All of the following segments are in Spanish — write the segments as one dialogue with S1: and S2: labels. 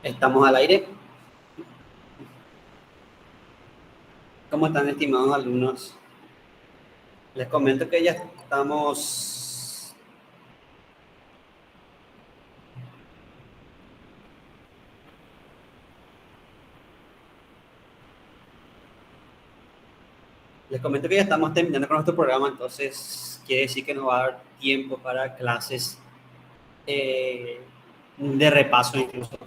S1: Estamos al aire. ¿Cómo están, estimados alumnos? Les comento que ya estamos. Les comento que ya estamos terminando con nuestro programa, entonces quiere decir que nos va a dar tiempo para clases de repaso incluso.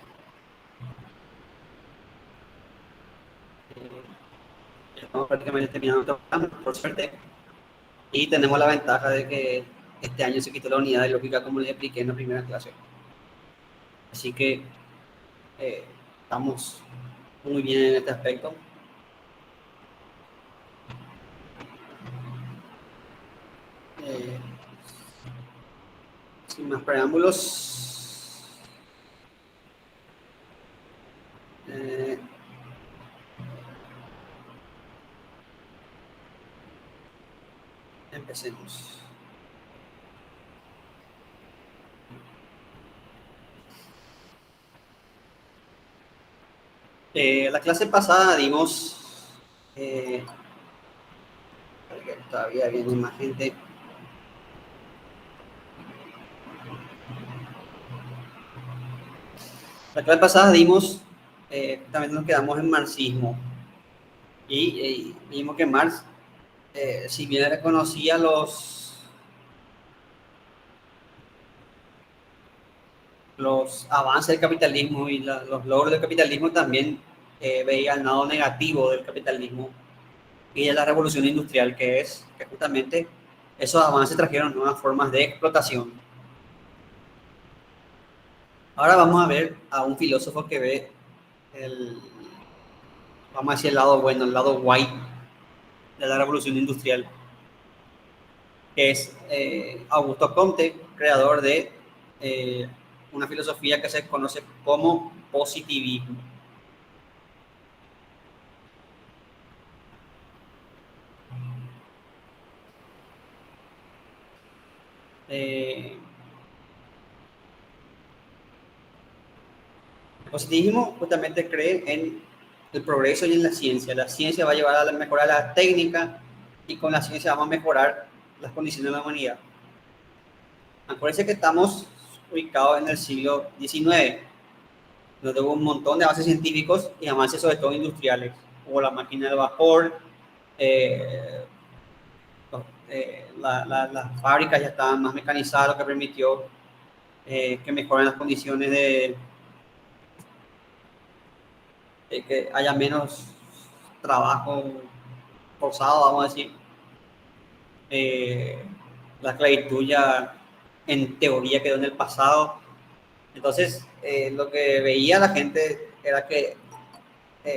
S1: Estamos prácticamente terminando nuestro programa, por suerte, y tenemos la ventaja de que este año se quitó la unidad de lógica como les expliqué en la primera clase. Así que estamos muy bien en este aspecto. Eh, Sin más preámbulos, eh, empecemos. La clase pasada dimos, todavía viene más gente. La clase pasada dimos, también nos quedamos en marxismo y vimos que Marx, si bien reconocía los avances del capitalismo y los logros del capitalismo, también veía el lado negativo del capitalismo y de la revolución industrial, que es que justamente esos avances trajeron nuevas formas de explotación. Ahora vamos a ver a un filósofo que ve vamos a decir el lado bueno, el lado white de la revolución industrial, que es Augusto Comte, creador de una filosofía que se conoce como positivismo. El positivismo justamente cree en el progreso y en la ciencia. La ciencia va a llevar a la mejora de la técnica y con la ciencia vamos a mejorar las condiciones de la humanidad. Acuérdense que estamos ubicados en el siglo XIX, donde hubo un montón de avances científicos y avances sobre todo industriales. Hubo la máquina de vapor, eh, las fábricas ya estaban más mecanizadas, lo que permitió que mejoren las condiciones de que haya menos trabajo forzado, vamos a decir. La esclavitud ya en teoría quedó en el pasado. Entonces, lo que veía la gente era que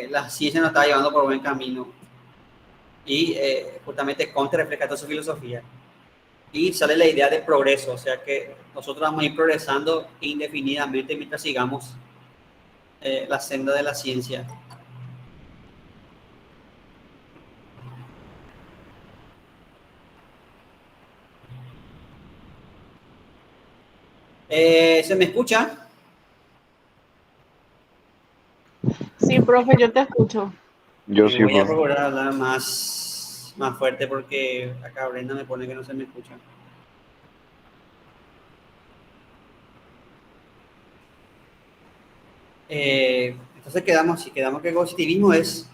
S1: la ciencia nos estaba llevando por buen camino. Y justamente Comte refleja toda su filosofía. Y sale la idea de progreso, o sea que nosotros vamos a ir progresando indefinidamente mientras sigamos la senda de la ciencia. ¿Se me escucha?
S2: Sí, profe, yo te escucho.
S3: Yo sí,
S1: Voy a
S3: profe.
S1: procurar hablar más fuerte porque acá Brenda me pone que no se me escucha. Entonces quedamos que el positivismo es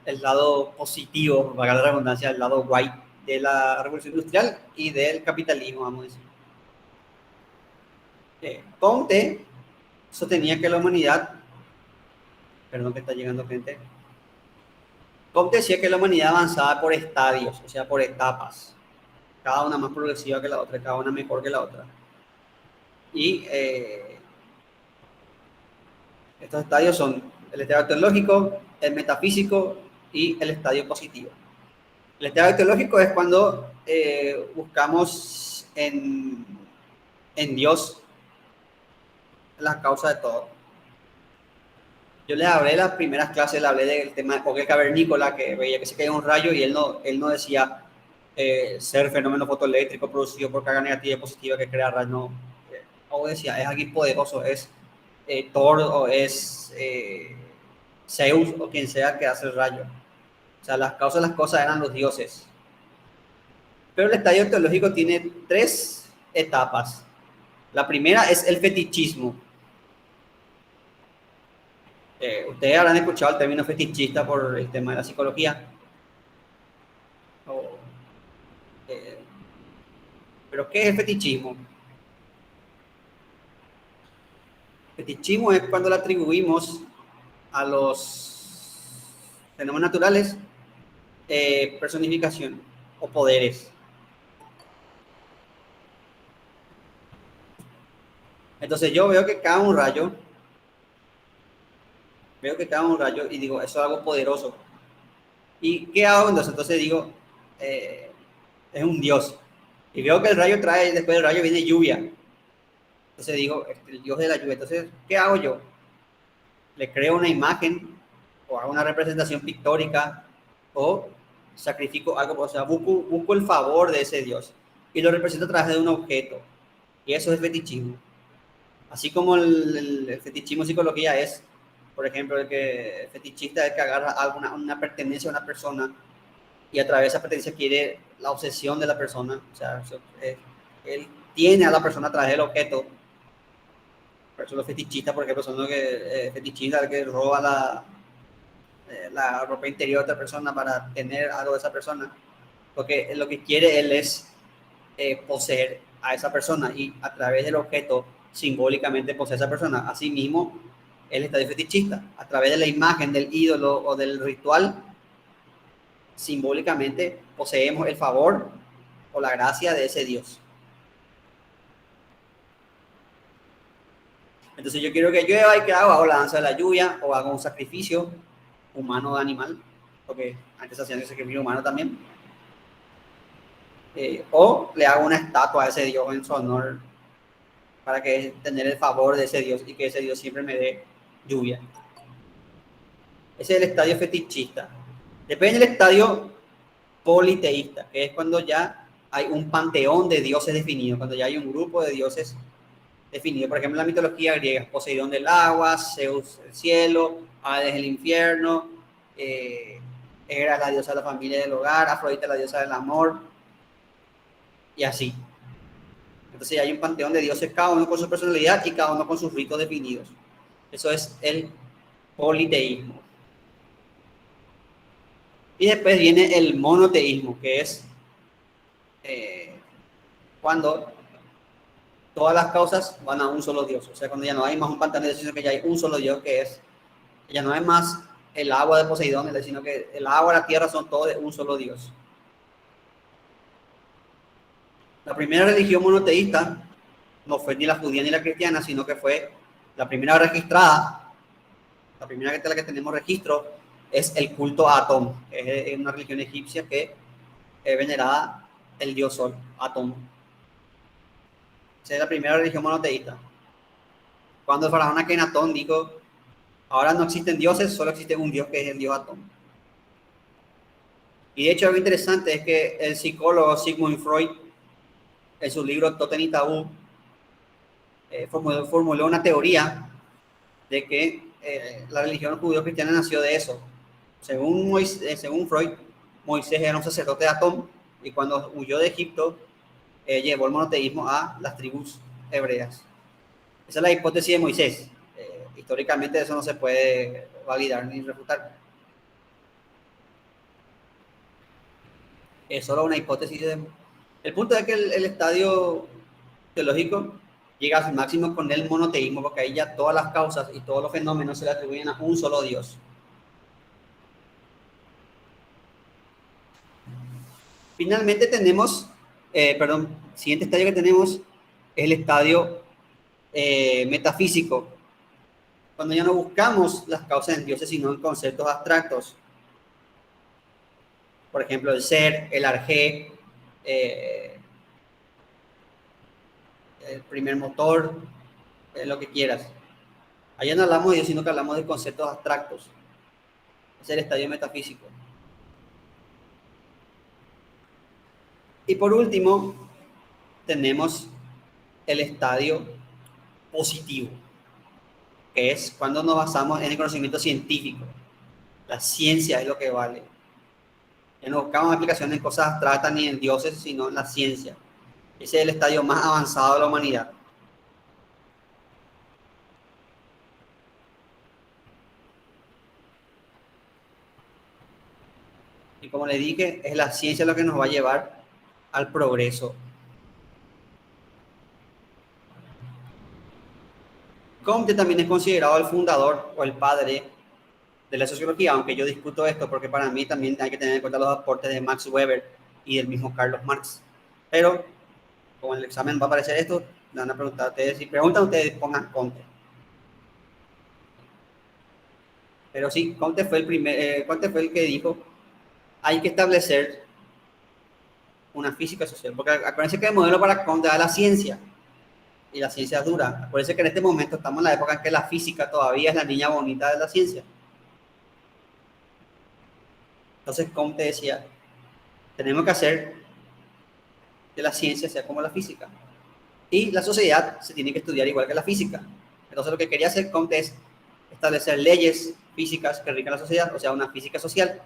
S1: el lado positivo, valga la redundancia, el lado white de la revolución industrial y del capitalismo, vamos a decir. Comte sostenía que la humanidad, perdón que está llegando gente, Comte decía que la humanidad avanzaba por estadios, o sea, por etapas, cada una más progresiva que la otra, cada una mejor que la otra. Y estos estadios son el estadio teológico, el metafísico y el estadio positivo. El estadio teológico es cuando buscamos en Dios la causa de todo. Yo les hablé en las primeras clases, le hablé del tema de Jorge Cavernícola, que veía que se caía un rayo y él no decía ser fenómeno fotoeléctrico producido por carga negativa y positiva que crea rayos. No. O decía, es alguien poderoso, es Thor o es Zeus o quien sea que hace el rayo. O sea, las causas de las cosas eran los dioses. Pero el estadio teológico tiene 3 etapas. La primera es el fetichismo. Ustedes habrán escuchado el término fetichista por el tema de la psicología. O, eh, ¿Pero qué es el fetichismo? Fetichismo es cuando le atribuimos a los fenómenos naturales personificación o poderes. Entonces yo veo que cae un rayo, y digo, eso es algo poderoso. ¿Y qué hago entonces? Entonces digo, es un dios. Y veo que el rayo trae, después del rayo viene lluvia. Entonces digo, el dios de la lluvia. Entonces, ¿qué hago yo? Le creo una imagen o hago una representación pictórica o sacrifico algo, o sea, busco el favor de ese dios y lo represento a través de un objeto. Y eso es fetichismo. Así como el fetichismo en psicología es, por ejemplo, el fetichista es que agarra una pertenencia a una persona y a través de esa pertenencia quiere la obsesión de la persona. O sea, él tiene a la persona a través del objeto. Por eso los fetichistas, por ejemplo, son los que fetichistas, el que roba la ropa interior de otra persona para tener algo de esa persona. Porque lo que quiere él es poseer a esa persona y a través del objeto simbólicamente posee a esa persona. Asimismo, el estadio fetichista, a través de la imagen del ídolo o del ritual, simbólicamente poseemos el favor o la gracia de ese Dios. Entonces yo quiero que llueva y que hago la danza de la lluvia o hago un sacrificio humano o animal, porque antes hacían el sacrificio humano también. O le hago una estatua a ese Dios en su honor para que tener el favor de ese Dios y que ese Dios siempre me dé lluvia. Ese es el estadio fetichista. Depende del estadio politeísta, que es cuando ya hay un panteón de dioses definido, cuando ya hay un grupo de dioses definido. Por ejemplo, en la mitología griega, Poseidón del agua, Zeus el cielo, Hades el infierno, Hera la diosa de la familia y del hogar, Afrodita la diosa del amor, y así. Entonces hay un panteón de dioses, cada uno con su personalidad y cada uno con sus ritos definidos. Eso es el politeísmo. Y después viene el monoteísmo, que es cuando todas las causas van a un solo Dios. O sea, cuando ya no hay más un pantano, sino que ya hay un solo Dios, que es, ya no es más el agua de Poseidón, sino que el agua y la tierra son todos de un solo Dios. La primera religión monoteísta no fue ni la judía ni la cristiana, sino que fue la primera registrada, la primera de la que tenemos registro, es el culto a Atón, que es una religión egipcia que veneraba el dios Sol, Atón. Esa es la primera religión monoteísta. Cuando el faraón Akenatón dijo, ahora no existen dioses, solo existe un dios que es el dios Atón. Y de hecho algo interesante es que el psicólogo Sigmund Freud, en su libro Totem y Tabú, formuló una teoría de que la religión judío-cristiana nació de eso. Según Freud, Moisés era un sacerdote de Atón y cuando huyó de Egipto llevó el monoteísmo a las tribus hebreas. Esa es la hipótesis de Moisés. Históricamente eso no se puede validar ni refutar. Es solo una hipótesis. El punto es que el estadio teológico llega a su máximo con el monoteísmo, porque ahí ya todas las causas y todos los fenómenos se le atribuyen a un solo Dios. Finalmente tenemos, siguiente estadio que tenemos es el estadio metafísico, cuando ya no buscamos las causas en dioses, sino en conceptos abstractos. Por ejemplo, el ser, el arjé, el primer motor, lo que quieras. Allá no hablamos de Dios, sino que hablamos de conceptos abstractos. Es el estadio metafísico. Y por último, tenemos el estadio positivo. que es cuando nos basamos en el conocimiento científico. La ciencia es lo que vale. Ya no buscamos aplicaciones en cosas abstractas ni en dioses, sino en la ciencia. Ese es el estadio más avanzado de la humanidad. Y como le dije, es la ciencia lo que nos va a llevar al progreso. Comte también es considerado el fundador o el padre de la sociología, aunque yo discuto esto porque para mí también hay que tener en cuenta los aportes de Max Weber y del mismo Carlos Marx. Pero, como en el examen va a aparecer esto, me van a preguntar a ustedes, si preguntan ustedes, pongan Comte. Pero sí, Comte fue el que dijo, hay que establecer una física social, porque acuérdense que el modelo para Comte era la ciencia, y la ciencia es dura. Acuérdense que en este momento estamos en la época en que la física todavía es la niña bonita de la ciencia. Entonces Comte decía, tenemos que hacer que la ciencia sea como la física. Y la sociedad se tiene que estudiar igual que la física. Entonces lo que quería hacer Comte es establecer leyes físicas que rigen la sociedad, o sea, una física social.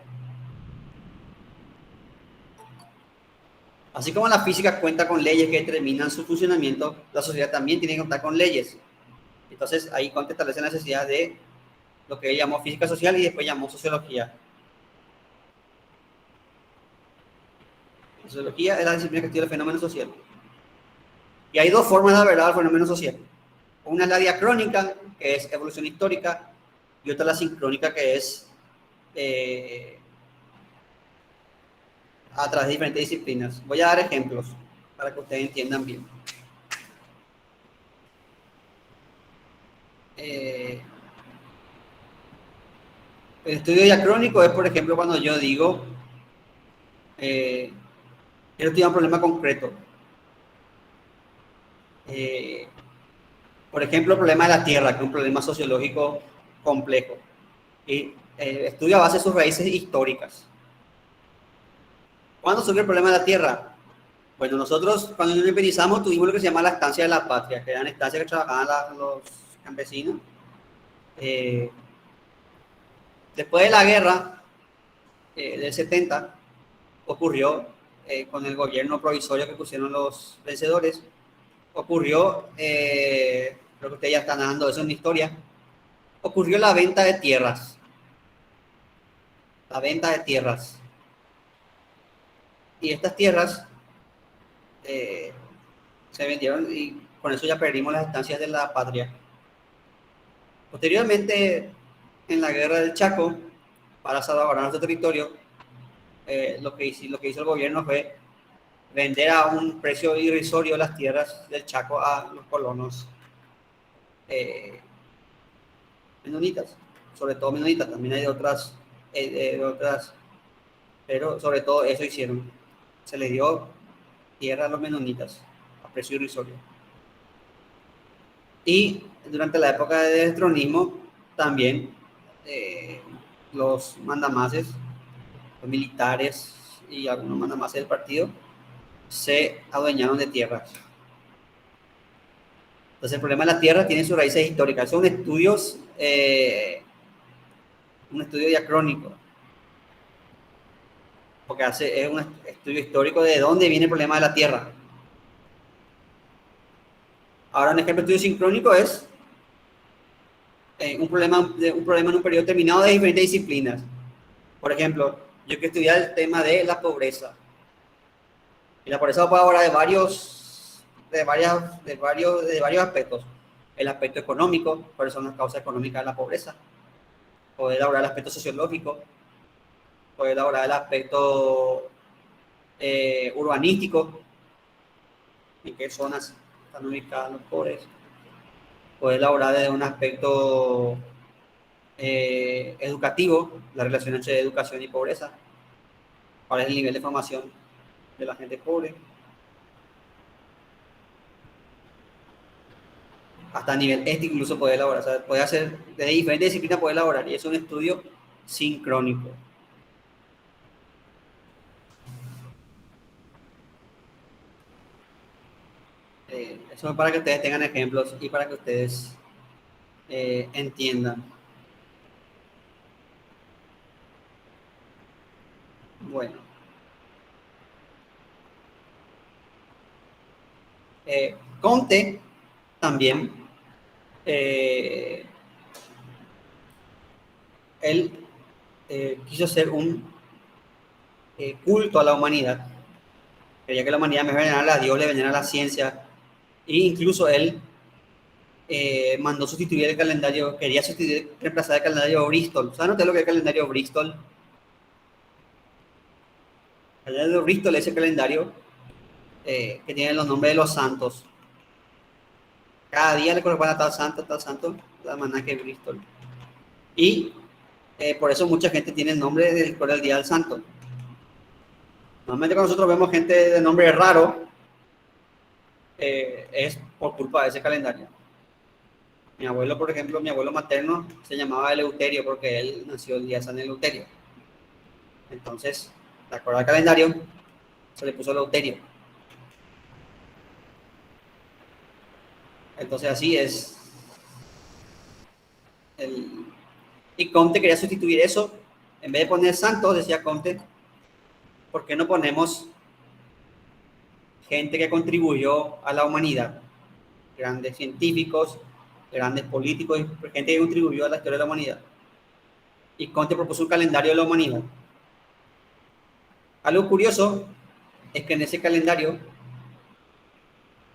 S1: Así como la física cuenta con leyes que determinan su funcionamiento, la sociedad también tiene que contar con leyes. Entonces ahí Comte establece la necesidad de lo que él llamó física social y después llamó sociología. La sociología es la disciplina que estudia el fenómeno social. Y hay dos formas de abordar el fenómeno social. Una es la diacrónica, que es evolución histórica, y otra la sincrónica, que es a través de diferentes disciplinas. Voy a dar ejemplos para que ustedes entiendan bien. El estudio diacrónico es, por ejemplo, cuando yo digo, quiero estudiar un problema concreto. Por ejemplo, el problema de la Tierra, que es un problema sociológico complejo. Y estudio a base de sus raíces históricas. ¿Cuándo surgió el problema de la Tierra? Bueno, nosotros cuando nos independizamos tuvimos lo que se llama la estancia de la patria, que eran estancias que trabajaban los campesinos. Después de la guerra del 70, ocurrió con el gobierno provisorio que pusieron los vencedores, ocurrió, creo que ustedes ya están dando eso en la historia, ocurrió la venta de tierras. La venta de tierras. Y estas tierras se vendieron y con eso ya perdimos las estancias de la patria. Posteriormente, en la guerra del Chaco, para salvaguardar nuestro territorio, lo que hizo el gobierno fue vender a un precio irrisorio las tierras del Chaco a los colonos menonitas, sobre todo menonitas, también hay otras, pero sobre todo eso hicieron. Se le dio tierra a los menonitas a precio irrisorio. Y durante la época de destronismo, también los mandamases, los militares y algunos mandamases del partido se adueñaron de tierras. Entonces el problema de la tierra tiene sus raíces históricas. Son estudios, un estudio diacrónico, porque es un estudio histórico de dónde viene el problema de la tierra. Ahora un ejemplo de estudio sincrónico es un problema en un periodo determinado de diferentes disciplinas. Por ejemplo, yo quiero estudiar el tema de la pobreza. Y la pobreza puede hablar de varios aspectos. El aspecto económico, cuáles son las causas económicas de la pobreza. Poder hablar del aspecto sociológico, poder hablar del aspecto urbanístico, en qué zonas están ubicados los pobres. Poder hablar de un aspecto educativo, la relación entre educación y pobreza. ¿Cuál es el nivel de formación de la gente pobre? Hasta a nivel ético incluso puede elaborar, o sea, puede hacer, desde diferentes disciplinas puede elaborar, y es un estudio sincrónico. Eso es para que ustedes tengan ejemplos y para que ustedes entiendan. Bueno, Comte también, él quiso hacer un culto a la humanidad. Quería que la humanidad me venerara a Dios, le venerara a la ciencia. E incluso él mandó sustituir el calendario, quería sustituir, reemplazar el calendario Bristol. ¿Saben ustedes lo que es el calendario Bristol? El calendario Bristol es el calendario que tiene los nombres de los santos. Cada día le corresponde a tal santo, la maná que Bristol. Y por eso mucha gente tiene el nombre del Día del Santo. Normalmente cuando nosotros vemos gente de nombre raro, es por culpa de ese calendario. Mi abuelo, por ejemplo, mi abuelo materno se llamaba Eleuterio porque él nació el día de San Eleuterio. Entonces, de acuerdo al calendario, se le puso Eleuterio. Entonces, así es. Y Comte quería sustituir eso. En vez de poner santos, decía Comte, ¿por qué no ponemos gente que contribuyó a la humanidad? Grandes científicos, grandes políticos, gente que contribuyó a la historia de la humanidad. Y Comte propuso un calendario de la humanidad. Algo curioso es que en ese calendario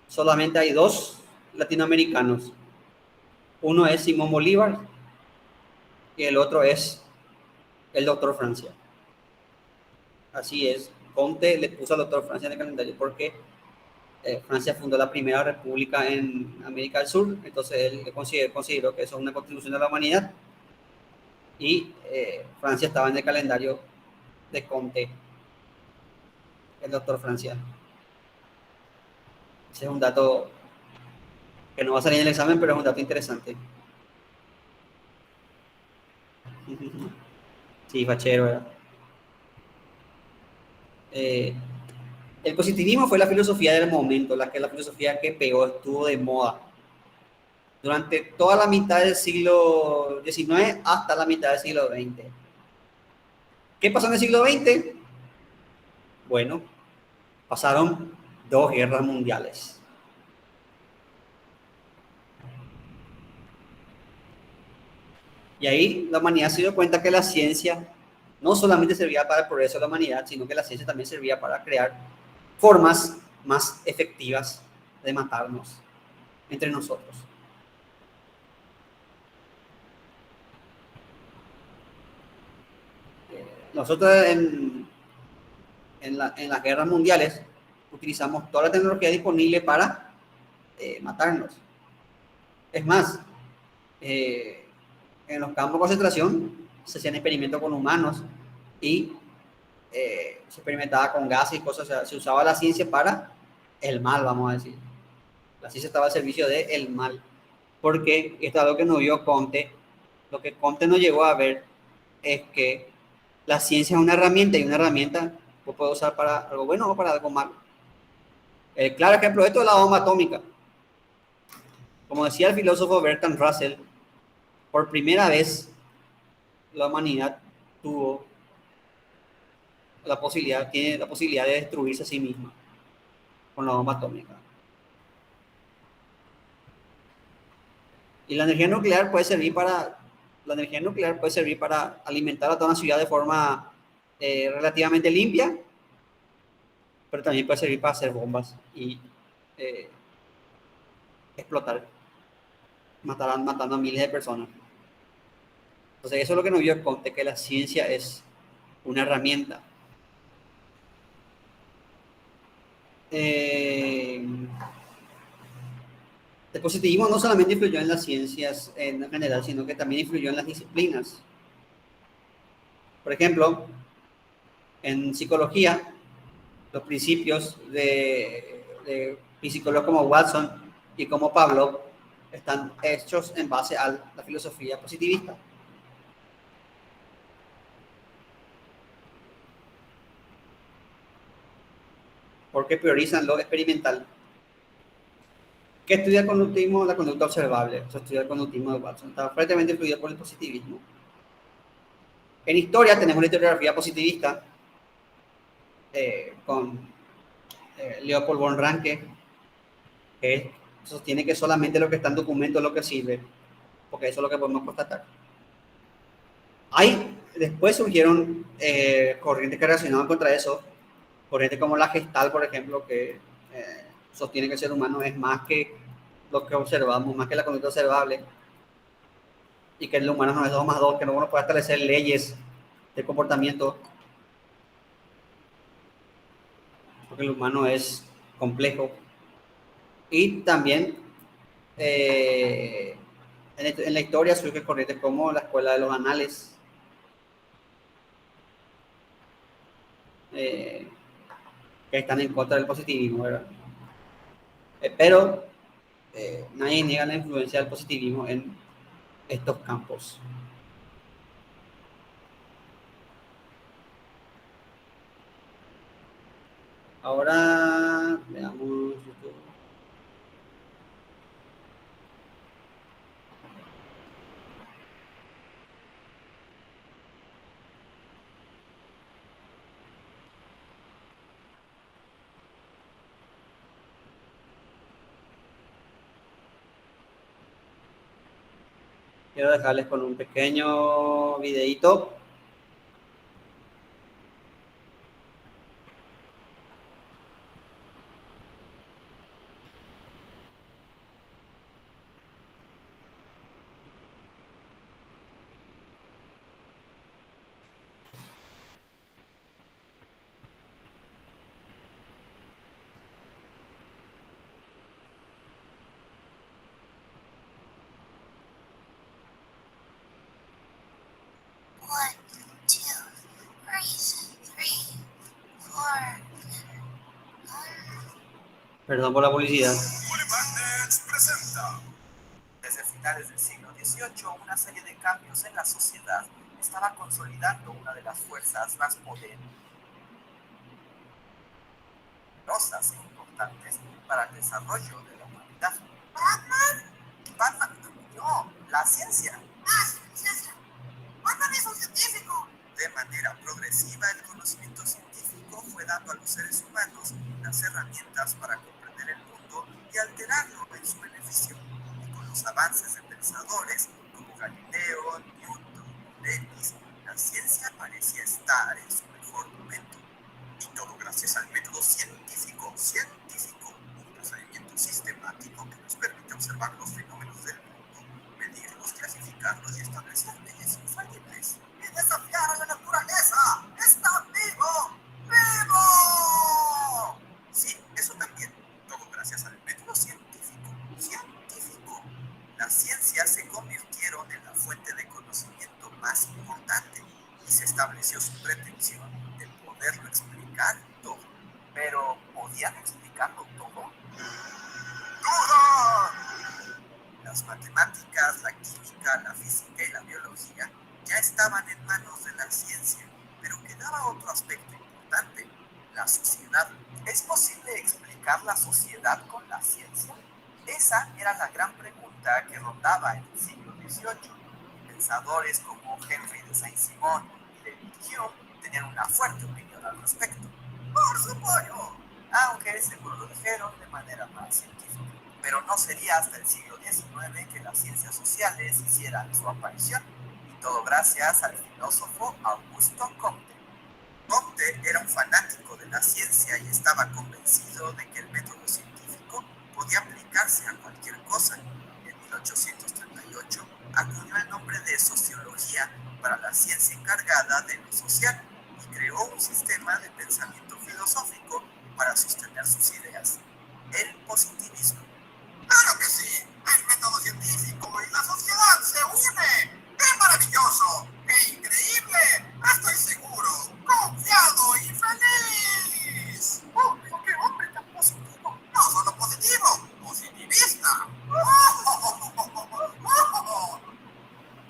S1: solamente hay 2 latinoamericanos. Uno es Simón Bolívar y el otro es el doctor Francia. Así es, Comte le puso al doctor Francia en el calendario porque Francia fundó la primera república en América del Sur, entonces él consideró que eso es una contribución a la humanidad y Francia estaba en el calendario de Comte, el doctor Francia. Ese es un dato que no va a salir en el examen, pero es un dato interesante. Sí, fachero, ¿verdad? El positivismo fue la filosofía del momento, la filosofía que pegó, estuvo de moda durante toda la mitad del siglo XIX hasta la mitad del siglo XX. ¿Qué pasó en el siglo XX? Bueno, pasaron 2 guerras mundiales. Y ahí la humanidad se dio cuenta que la ciencia no solamente servía para el progreso de la humanidad, sino que la ciencia también servía para crear formas más efectivas de matarnos entre nosotros. Nosotros en las guerras mundiales utilizamos toda la tecnología disponible para matarnos. Es más, en los campos de concentración se hacían experimentos con humanos y se experimentaba con gases y cosas, o sea, se usaba la ciencia para el mal, vamos a decir. La ciencia estaba al servicio del mal. Porque esto es algo que no vio Comte. Lo que Comte no llegó a ver es que la ciencia es una herramienta y una herramienta que puede usar para algo bueno o para algo malo. El claro ejemplo de esto es la bomba atómica. Como decía el filósofo Bertrand Russell, por primera vez la humanidad tiene la posibilidad de destruirse a sí misma con la bomba atómica. Y la energía nuclear puede servir para alimentar a toda una ciudad de forma relativamente limpia, pero también puede servir para hacer bombas y explotar, matando a miles de personas. Entonces eso es lo que nos dio Comte, que la ciencia es una herramienta. El positivismo no solamente influyó en las ciencias en general, sino que también influyó en las disciplinas. Por ejemplo, en psicología, los principios de psicólogos como Watson y como Pavlov están hechos en base a la filosofía positivista. Porque priorizan lo experimental. ¿Qué estudia el conductismo? La conducta observable. Eso estudia el conductismo de Watson. Está fuertemente influido por el positivismo. En historia tenemos una historiografía positivista con Leopold von Ranke, que sostiene que solamente lo que está en documento es lo que sirve, porque eso es lo que podemos constatar. Después surgieron corrientes que reaccionaban contra eso, corrientes como la Gestalt, por ejemplo, que sostiene que el ser humano es más que lo que observamos, más que la conducta observable, y que el humano no es 2 más 2, que no uno puede establecer leyes de comportamiento, porque el humano es complejo. Y también en la historia surgen corrientes como la escuela de los anales, que están en contra del positivismo, ¿verdad? Pero nadie niega la influencia del positivismo en estos campos. Ahora veamos YouTube. Quiero dejarles con un pequeño videito. Perdón por la publicidad.
S3: Presenta. Desde finales del siglo XVIII, una serie de cambios en la sociedad estaba consolidando una de las fuerzas más poderosas e importantes para el desarrollo de la humanidad. ¿Batman? No, la ciencia. Ciencia. Batman es un científico. De manera progresiva, el conocimiento científico fue dando a los seres humanos las herramientas para comprender el mundo y alterarlo en su beneficio. Y con los avances de pensadores como Galileo, Newton, Leibniz, la ciencia parecía estar en su mejor momento. Y todo gracias al método científico, un procedimiento sistemático que nos permite observar los fenómenos del mundo, medirlos, clasificarlos y establecer leyes infalibles. ¡Y desafiar a la naturaleza! ¡Está vivo! ¡Vivo! Sí, eso también. Todo gracias al método científico. Las ciencias se convirtieron en la fuente de conocimiento más importante y se estableció su pretensión de poderlo explicar todo. Pero, ¿podían explicarlo todo? ¡Duda! Las matemáticas, la química, la física y la biología ya estaban en manos de la ciencia, pero quedaba otro aspecto importante, la sociedad. ¿Es posible explicar la sociedad con la ciencia? Esa era la gran pregunta que rondaba en el siglo XVIII. Pensadores como Henry de Saint-Simon y David Hume tenían una fuerte opinión al respecto. ¡Por supuesto! Aunque seguro lo dijeron de manera más científica. Pero no sería hasta el siglo XIX que las ciencias sociales hicieran su aparición, y todo gracias al filósofo Augusto Comte. Comte era un fanático de la ciencia y estaba convencido de que el método científico podía aplicarse a cualquier cosa. En 1838 acuñó el nombre de sociología para la ciencia encargada de lo social y creó un sistema de pensamiento filosófico para sostener sus ideas, el positivismo. ¡Claro que sí! El método científico y la sociedad se unen. ¡Qué maravilloso! ¡Qué increíble! ¡Estoy seguro! ¡Confiado y feliz! ¡Oh, qué hombre tan positivo! ¡No solo positivo! ¡Positivista!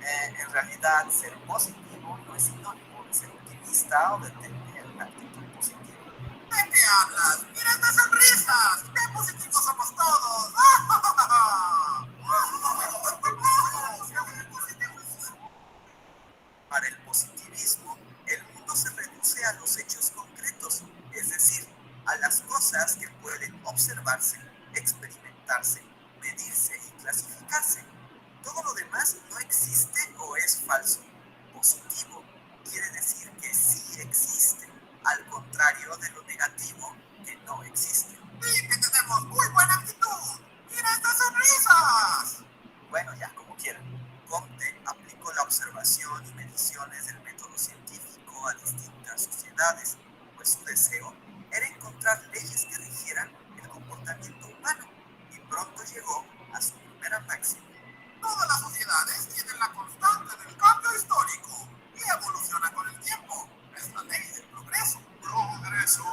S3: En realidad, ser positivo no es sinónimo de ser optimista o de tener una actitud positiva. ¿De qué hablas? ¡Miren las sonrisas! ¡Qué positivos somos todos! interpretarse, medirse y clasificarse. Todo lo demás no existe o es falso. Positivo quiere decir que sí existe, al contrario de lo negativo, que no existe. ¡Y que tenemos muy buena actitud! ¡Mira estas sonrisas! Bueno, ya, como quieran. Comte aplicó la observación y mediciones del método científico a distintas sociedades, pues su deseo era encontrar leyes que rigieran el comportamiento humano, y pronto llegó a su primera máxima. Todas las sociedades tienen la constante del cambio histórico y evolucionan con el tiempo. Es la ley del progreso. ¡Progreso!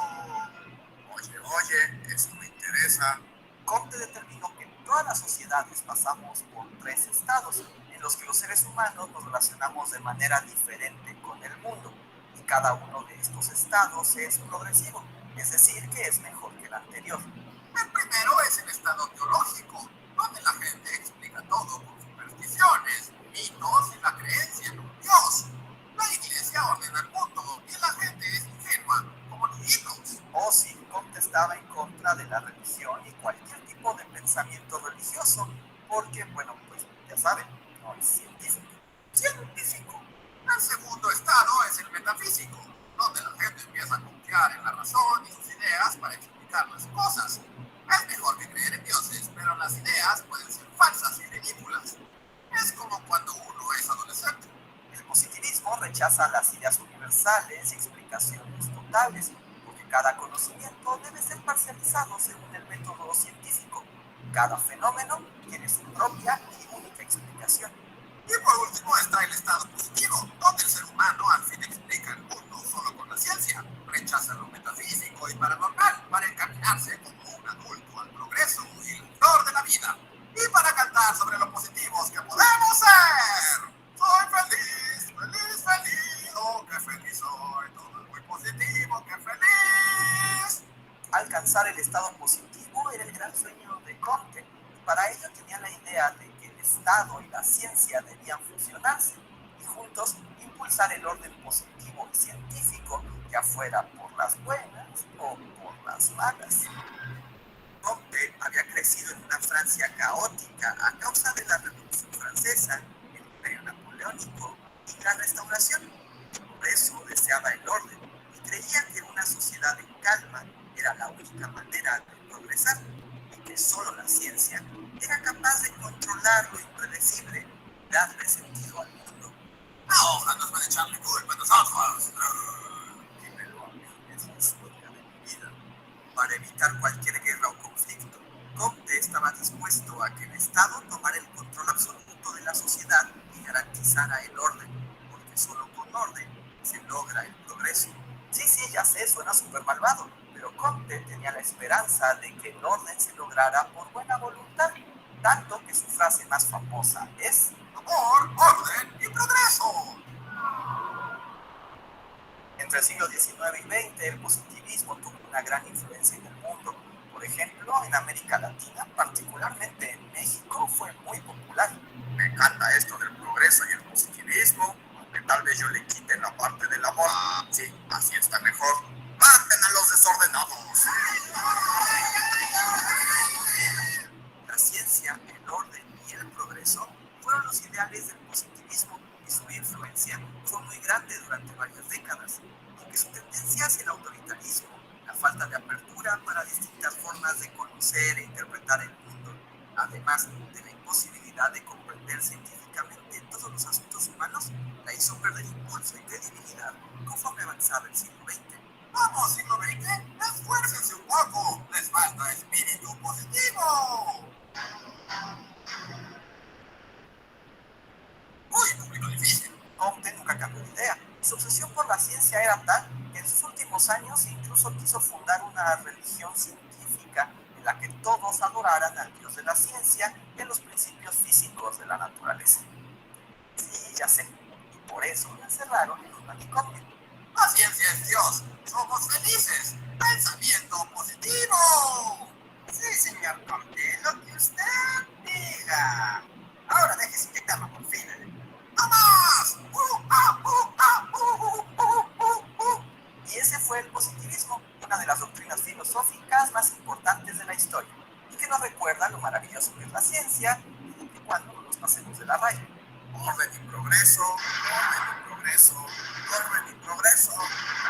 S3: Oye, eso me interesa. Comte determinó que todas las sociedades pasamos por 3 estados en los que los seres humanos nos relacionamos de manera diferente con el mundo, y cada uno de estos estados es progresivo, es decir, que es mejor que el anterior. El primero es el estado teológico, donde la gente explica todo con supersticiones, mitos y la creencia en un Dios. La iglesia ordena el mundo y la gente es ingenua, como niñitos. Oh, sí, Comte estaba en contra de la religión y cualquier tipo de pensamiento religioso, porque, bueno, pues ya saben, no es científico. ¡Científico! El segundo estado es el metafísico, donde la gente empieza a confiar en la razón y sus ideas para explicar las cosas. Es mejor que creer en dioses, pero las ideas pueden ser falsas y ridículas. Es como cuando uno es adolescente. El positivismo rechaza las ideas universales y explicaciones totales, porque cada conocimiento debe ser parcializado según el método científico. Cada fenómeno tiene su propia y única explicación. Y por último está el estado positivo, donde el ser humano al fin explica el mundo solo con la ciencia, rechaza lo metafísico y paranormal para encaminarse como un adulto al progreso y el flor de la vida, y para cantar sobre lo positivos que podemos ser. Soy feliz, feliz, feliz, oh, qué feliz soy, todo es muy positivo, qué feliz. Alcanzar el estado positivo era el gran sueño de Comte, y para ello tenía la idea de que el Estado y la ciencia debían fusionarse y juntos impulsar el orden positivo y científico, ya fuera por las buenas o por las malas. Comte había crecido en una Francia caótica a causa de la Revolución Francesa, el Imperio Napoleónico y la Restauración. Por eso deseaba el orden y creía que una sociedad en calma era la única manera de progresar, y que solo la ciencia era capaz de controlar lo impredecible y darle sentido al mundo. Ahora nos van a echarle culpa a nosotros. Dímelo a mí, es la historia de mi vida. Para evitar cualquier guerra o conflicto, Comte estaba dispuesto a que el Estado tomara el control absoluto de la sociedad y garantizara el orden, porque solo con orden se logra el progreso. Sí, ya sé, suena súper malvado, pero Comte tenía la esperanza de que el orden se lograra por buena voluntad, tanto que su frase más famosa es amor, orden y progreso. Entre el siglo XIX y XX, el positivismo tuvo una gran influencia en el mundo. Por ejemplo, en América Latina, particularmente en México, fue muy popular. Me encanta esto del progreso y el positivismo, aunque tal vez yo le quite la parte del amor. Sí, así está mejor. ¡Maten a los desordenados! La ciencia, el orden y el progreso fueron los ideales del positivismo, y su influencia fue muy grande durante varias décadas, aunque su tendencia hacia el autoritarismo, la falta de apertura para distintas formas de conocer e interpretar el mundo, además de la imposibilidad de comprender científicamente todos los asuntos humanos, la hizo perder impulso y credibilidad conforme avanzaba el siglo XX. ¡Vamos, siglo XX! ¡Esfuércense un poco! ¡Les falta espíritu positivo! Uy, público difícil. Comte nunca cambió de idea. Su obsesión por la ciencia era tal que en sus últimos años incluso quiso fundar una religión científica en la que todos adoraran al Dios de la ciencia y a los principios físicos de la naturaleza. Sí, ya sé. Y por eso lo encerraron en un manicomio. La ciencia es Dios. Somos felices. Pensamiento positivo. Sí, señor Comte, lo que usted diga. Ahora déjese inyectar la morfina. ¡No más! Y ese fue el positivismo, una de las doctrinas filosóficas más importantes de la historia, y que nos recuerda recuerda lo maravilloso que es la ciencia, siempre y cuando no nos pasemos de la raya. Orden y progreso, orden y progreso, orden y progreso.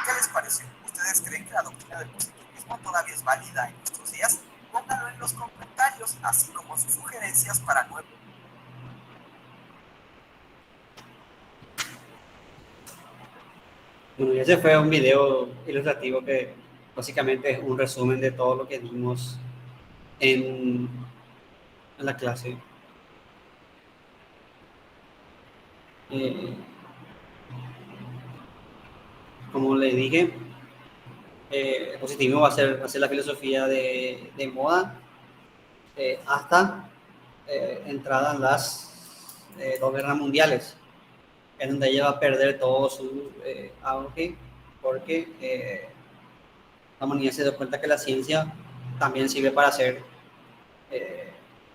S3: ¿Qué les pareció? ¿Ustedes creen que la doctrina del positivismo todavía es válida en nuestros días? Pónganlo en los comentarios, así como sus sugerencias para nuevos.
S1: Bueno, ese fue un video ilustrativo que básicamente es un resumen de todo lo que vimos en la clase. Como le dije, el positivismo va a ser la filosofía de moda hasta entrada en las dos guerras mundiales, en donde ella va a perder todo su auge, porque la humanidad se dio cuenta que la ciencia también sirve para hacer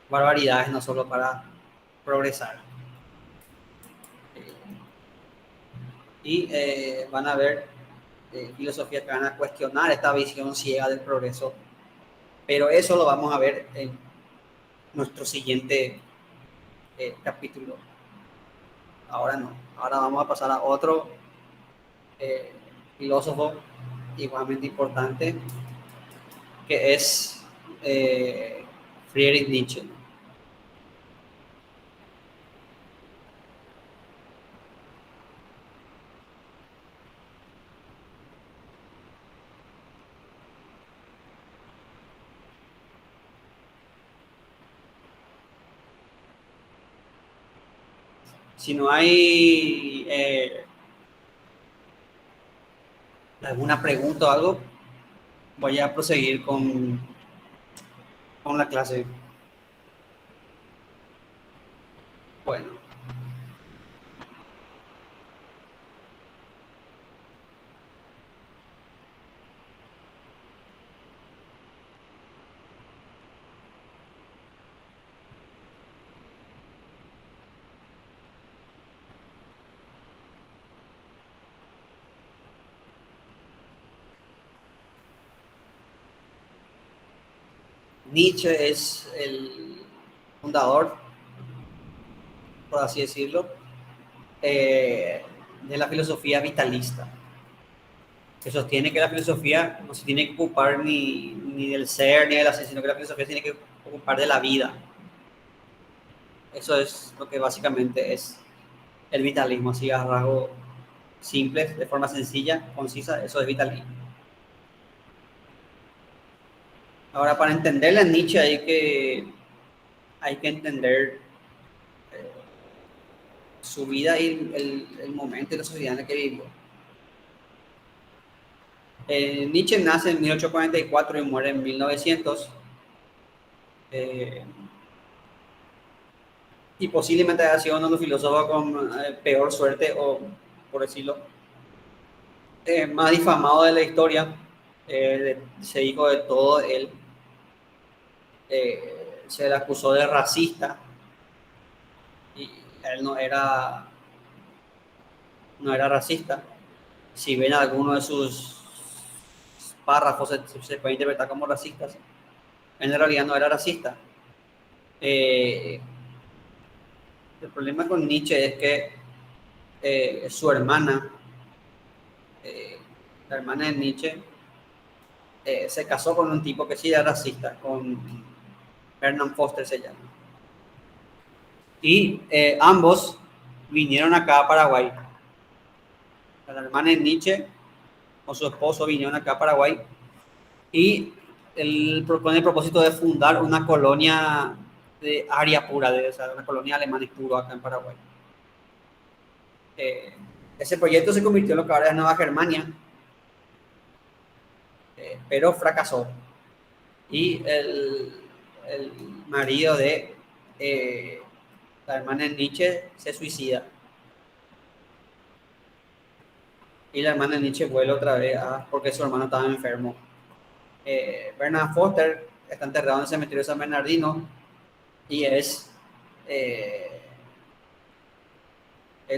S1: barbaridades, no solo para progresar. Y van a ver filosofías que van a cuestionar esta visión ciega del progreso, pero eso lo vamos a ver en nuestro siguiente capítulo. Ahora no, ahora vamos a pasar a otro filósofo igualmente importante, que es Friedrich Nietzsche. Si no hay alguna pregunta o algo, voy a proseguir con la clase. Bueno. Nietzsche es el fundador, por así decirlo, de la filosofía vitalista, que sostiene que la filosofía no se tiene que ocupar ni del ser ni de la ser, sino que la filosofía tiene que ocupar de la vida. Eso es lo que básicamente es el vitalismo, así a rasgos simples, de forma sencilla, concisa, eso es vitalismo. Ahora, para entenderle a Nietzsche hay que entender su vida y el momento y la sociedad en la que vivió. Nietzsche nace en 1844 y muere en 1900. Y posiblemente haya sido uno de los filósofos con peor suerte, o por decirlo, más difamado de la historia. Se dijo de todo él. Se le acusó de racista y él no era racista. Si ven alguno de sus párrafos se puede interpretar como racistas, en realidad no era racista. El problema con Nietzsche es que su hermana, la hermana de Nietzsche, se casó con un tipo que sí era racista, con Bernard Foster se llama. Y ambos vinieron acá a Paraguay. La hermana de Nietzsche con su esposo vinieron acá a Paraguay y con el propósito de fundar una colonia de aria pura, o sea, una colonia alemana puro acá en Paraguay. Ese proyecto se convirtió en lo que ahora es Nueva Germania, pero fracasó. Y el marido de la hermana de Nietzsche se suicida. Y la hermana de Nietzsche vuelve otra vez porque su hermano estaba enfermo. Bernard Foster está enterrado en el cementerio de San Bernardino y él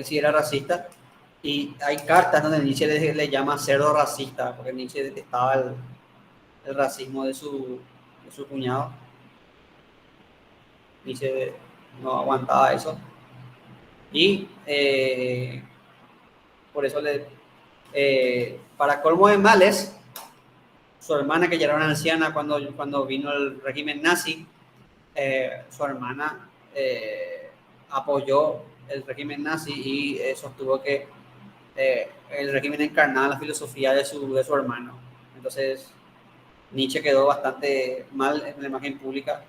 S1: sí era racista, y hay cartas donde Nietzsche le llama cerdo racista, porque Nietzsche detestaba el racismo de su cuñado. Nietzsche no aguantaba eso. Y por eso para colmo de males, su hermana, que ya era una anciana cuando vino el régimen nazi, su hermana apoyó el régimen nazi y sostuvo que el régimen encarnaba la filosofía de su hermano. Entonces, Nietzsche quedó bastante mal en la imagen pública.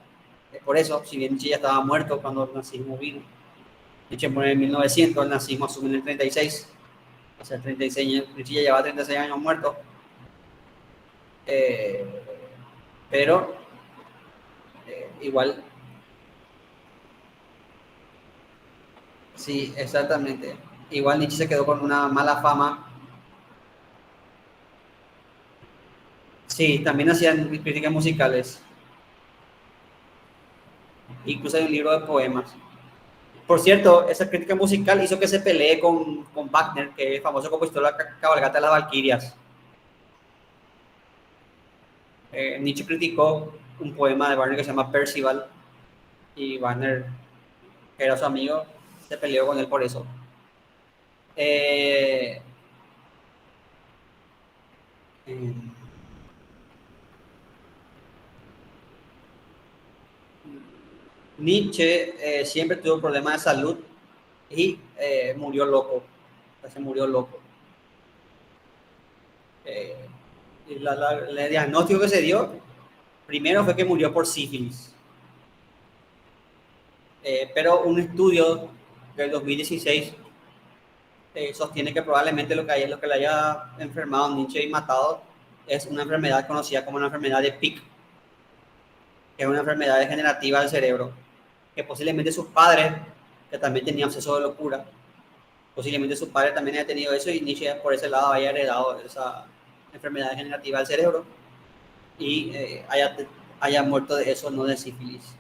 S1: Por eso, si bien Nietzsche ya estaba muerto cuando el nazismo vino, Nietzsche muere en 1900, el nazismo asume en el 36, o sea, 36 años, Nietzsche ya llevaba 36 años muerto. Eh, pero igual, sí, exactamente. Igual Nietzsche se quedó con una mala fama. Sí, también hacían críticas musicales. Incluso hay un libro de poemas. Por cierto, esa crítica musical hizo que se pelee con Wagner, que es famoso compositor de la Cabalgata de las Valquirias. Nietzsche criticó un poema de Wagner que se llama Percival, y Wagner, que era su amigo, se peleó con él por eso. Eh, eh, Nietzsche siempre tuvo problemas de salud y murió loco. Se murió loco. El diagnóstico que se dio primero fue que murió por sífilis. Pero un estudio del 2016 sostiene que probablemente lo que le haya enfermado a Nietzsche y matado es una enfermedad conocida como una enfermedad de Pick, que es una enfermedad degenerativa del cerebro, que posiblemente sus padres, que también tenían obseso de locura, posiblemente sus padres también haya tenido eso y Nietzsche por ese lado haya heredado esa enfermedad degenerativa del cerebro y haya muerto de eso, no de sífilis.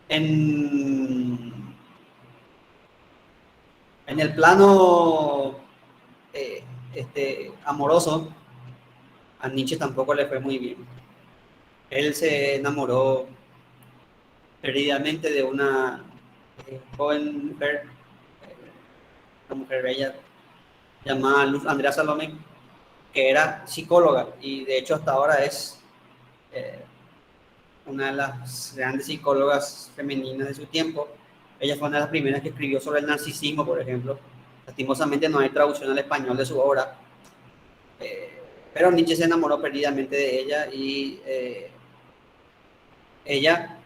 S1: En el plano amoroso, a Nietzsche tampoco le fue muy bien. Él se enamoró perdidamente de una joven mujer, una mujer bella, llamada Luz Andrea Salomé, que era psicóloga y de hecho hasta ahora es eh, una de las grandes psicólogas femeninas de su tiempo. Ella fue una de las primeras que escribió sobre el narcisismo, por ejemplo. Lastimosamente no hay traducción al español de su obra, pero Nietzsche se enamoró perdidamente de ella y ella,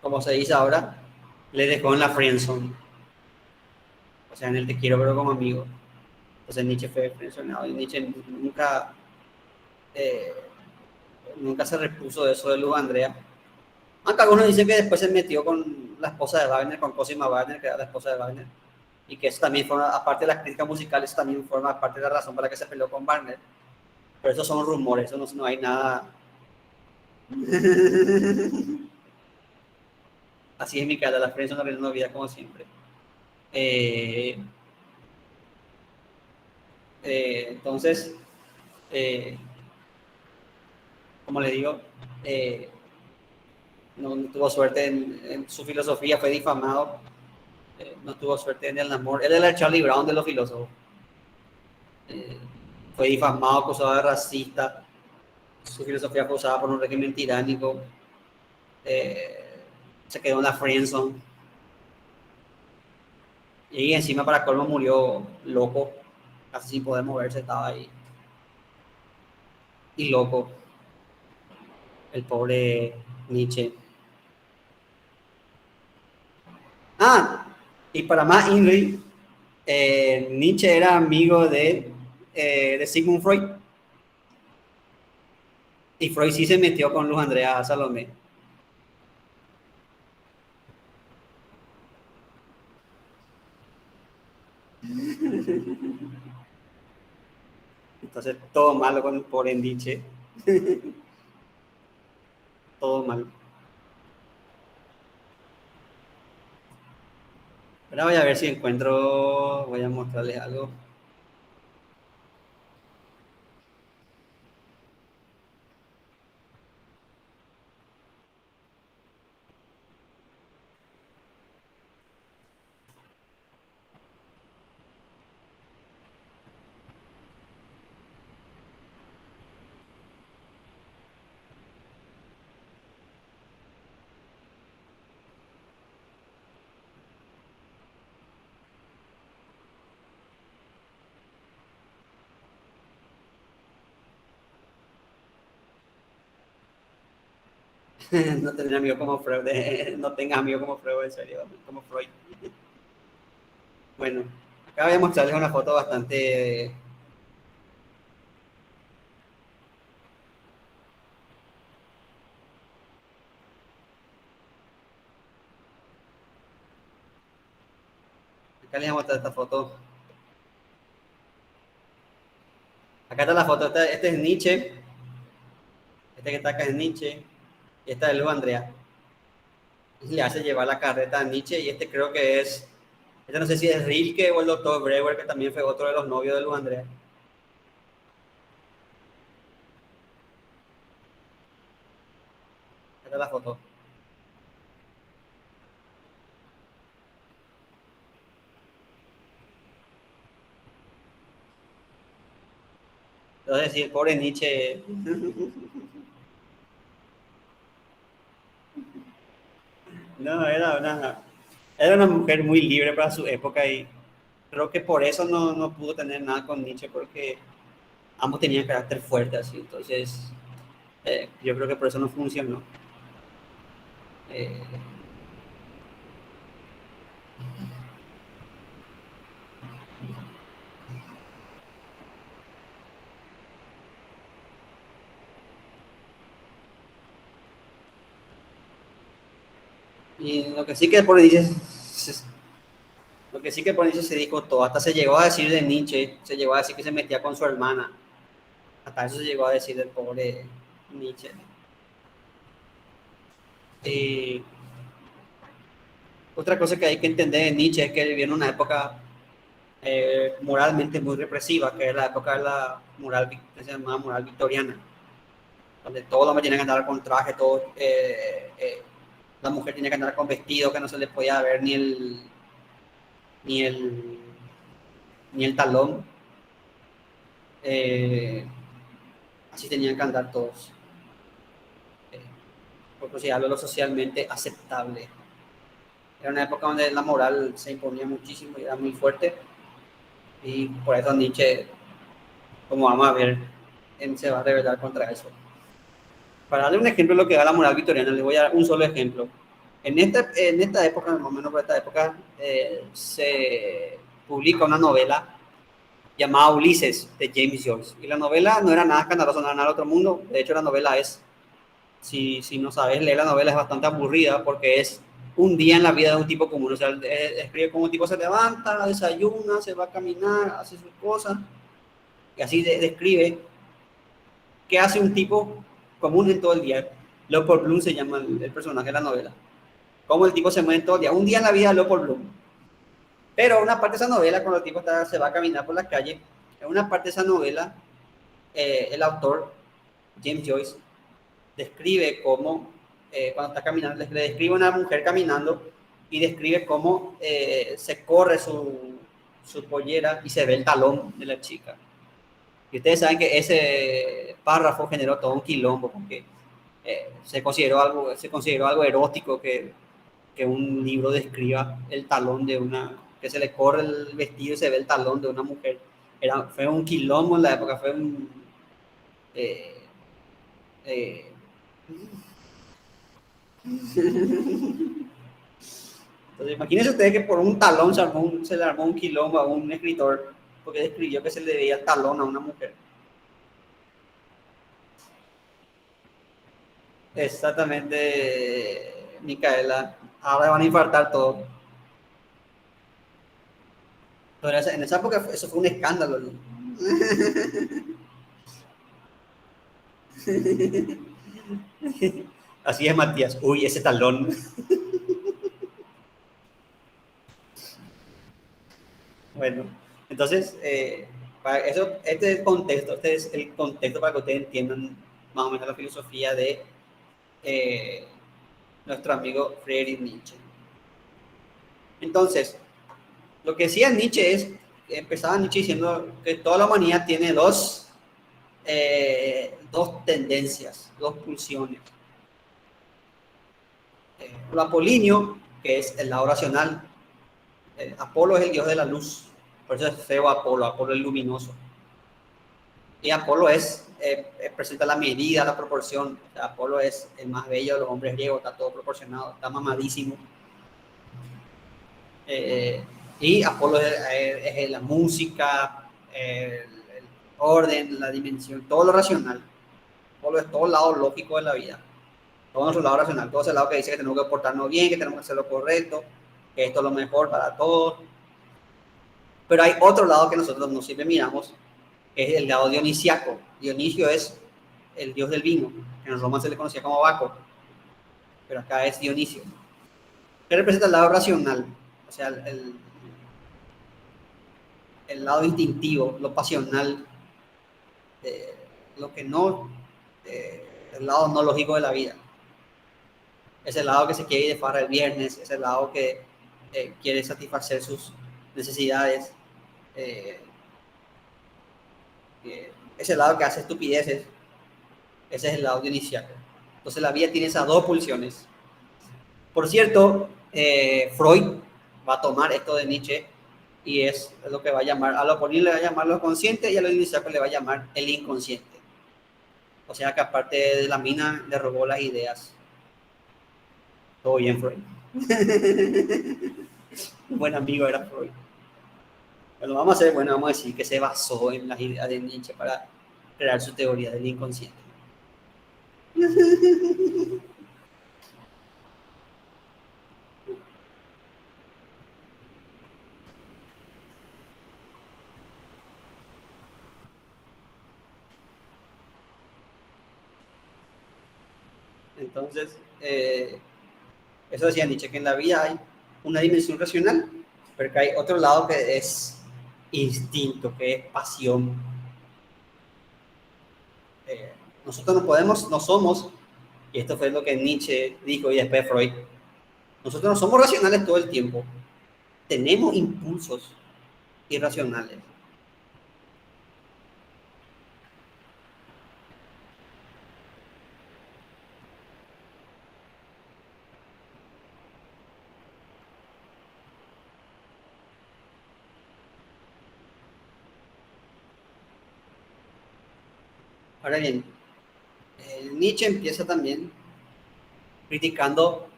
S1: como se dice ahora, le dejó en la friendzone, o sea, en el te quiero pero como amigo. Entonces Nietzsche fue friendzoneado y Nietzsche eh, nunca se repuso de eso de Luz Andrea. Aunque algunos dicen que después se metió con la esposa de Wagner, con Cosima Wagner, que era la esposa de Wagner, y que eso también forma, aparte de las críticas musicales, también forma parte de la razón para que se peleó con Wagner. Pero esos son rumores, eso no hay nada. Así es mi cara, la prensa no vida como siempre. Entonces, eh, como le digo, no tuvo suerte en su filosofía, fue difamado, no tuvo suerte en el amor. Él era el Charlie Brown de los filósofos. Eh, Fue difamado, acusado de racista, su filosofía fue usada por un régimen tiránico, se quedó en la friendzone y encima para colmo murió loco, casi sin poder moverse, estaba ahí y loco, el pobre Nietzsche. Y para más Ingrid, Nietzsche era amigo de Sigmund Freud. Y Freud sí se metió con Luz Andrea Salomé. Entonces, todo malo con el pobre Nietzsche. Todo mal. Ahora voy a ver si encuentro, voy a mostrarles algo. No tener amigos como Freud, no tengas amigos como Freud, en serio, como Freud. Bueno, acá voy a mostrarles una foto bastante... Acá les voy a mostrar esta foto. Acá está la foto, este es Nietzsche, este que está acá es Nietzsche, y esta es Luz Andrea. Le hace llevar la carreta a Nietzsche, y este creo que es, este no sé si es Rilke o el doctor Brewer, que también fue otro de los novios de Luz Andrea. Esta es la foto. Entonces, sí, el pobre Nietzsche... No, era una mujer muy libre para su época y creo que por eso no pudo tener nada con Nietzsche, porque ambos tenían carácter fuerte así. Entonces, yo creo que por eso no funcionó. Eh, y lo que sí que por Nietzsche se dijo todo, hasta se llegó a decir de Nietzsche, se llegó a decir que se metía con su hermana, hasta eso se llegó a decir del pobre Nietzsche. Y otra cosa que hay que entender de Nietzsche es que él vivió en una época moralmente muy represiva, que es la época de la moral, que se llama moral victoriana, donde todos los hombres tienen que andar con traje, la mujer tiene que andar con vestido, que no se le podía ver ni el, ni el talón. Así tenían que andar todos, por considerarlo lo socialmente aceptable. Era una época donde la moral se imponía muchísimo y era muy fuerte, y por eso Nietzsche, como vamos a ver, se va a rebelar contra eso. Para darle un ejemplo de lo que da la moral victoriana, les voy a dar un solo ejemplo. En esta época, más o menos por esta época, se publica una novela llamada Ulises, de James Joyce. Y la novela no era nada escandalosa, no era nada de otro mundo. De hecho, la novela es, si no sabes leer la novela, es bastante aburrida, porque es un día en la vida de un tipo común. O sea, escribe como un tipo se levanta, desayuna, se va a caminar, hace sus cosas, y así describe qué hace un tipo común en todo el día. Leopold Bloom se llama el personaje de la novela. Cómo el tipo se mueve todo el día. Un día en la vida de Leopold Bloom. Pero una parte de esa novela, cuando el tipo se va a caminar por la calle, en una parte de esa novela, el autor, James Joyce, describe cómo, cuando está caminando, le describe a una mujer caminando y describe cómo se corre su pollera y se ve el talón de la chica. Y ustedes saben que ese párrafo generó todo un quilombo, porque se consideró algo erótico que un libro describa el talón de una, que se le corre el vestido y se ve el talón de una mujer. Fue un quilombo en la época, fue un... Eh, eh, Entonces, imagínense ustedes que por un talón se le armó un quilombo a un escritor, porque describió que se le veía el talón a una mujer. Exactamente, Micaela. Ahora van a infartar todo. Pero en esa época eso fue un escándalo, ¿no? Así es, Matías. Uy, ese talón. Bueno, entonces, este es el contexto para que ustedes entiendan más o menos la filosofía de nuestro amigo Friedrich Nietzsche. Entonces, lo que decía Nietzsche empezaba Nietzsche diciendo que toda la humanidad tiene dos tendencias, dos pulsiones. Lo apolíneo, que es el lado racional. Apolo es el dios de la luz, por eso es feo Apolo, Apolo es luminoso. Y Apolo presenta la medida, la proporción. O sea, Apolo es el más bello de los hombres griegos, está todo proporcionado, está mamadísimo. Y Apolo es la música, el orden, la dimensión, todo lo racional. Apolo es todo el lado lógico de la vida. Todo nuestro lado racional, todo ese lado que dice que tenemos que portarnos bien, que tenemos que hacer lo correcto, que esto es lo mejor para todos. Pero hay otro lado que nosotros no siempre miramos, que es el lado dionisiaco. Dionisio es el dios del vino, que en Roma se le conocía como Baco, pero acá es Dionisio. ¿Qué representa el lado racional? O sea, el lado instintivo, lo pasional, lo que no, el lado no lógico de la vida. Es el lado que se quiere ir de farra el viernes, es el lado que quiere satisfacer sus necesidades, es el lado que hace estupideces, ese es el lado dionisiaco. Entonces la vida tiene esas dos pulsiones. Por cierto, Freud va a tomar esto de Nietzsche y es lo que va a llamar, a lo apolino le va a llamar lo consciente y a lo dionisiaco le va a llamar el inconsciente. O sea que aparte de la mina le robó las ideas. Todo bien, Freud. Un buen amigo era Freud. Bueno, vamos a decir que se basó en las ideas de Nietzsche para crear su teoría del inconsciente. Entonces, eso decía Nietzsche, que en la vida hay una dimensión racional, pero que hay otro lado que es instinto, que es pasión. Nosotros no somos, y esto fue lo que Nietzsche dijo y después Freud, nosotros no somos racionales todo el tiempo, tenemos impulsos irracionales. Ahora bien, Nietzsche empieza también criticando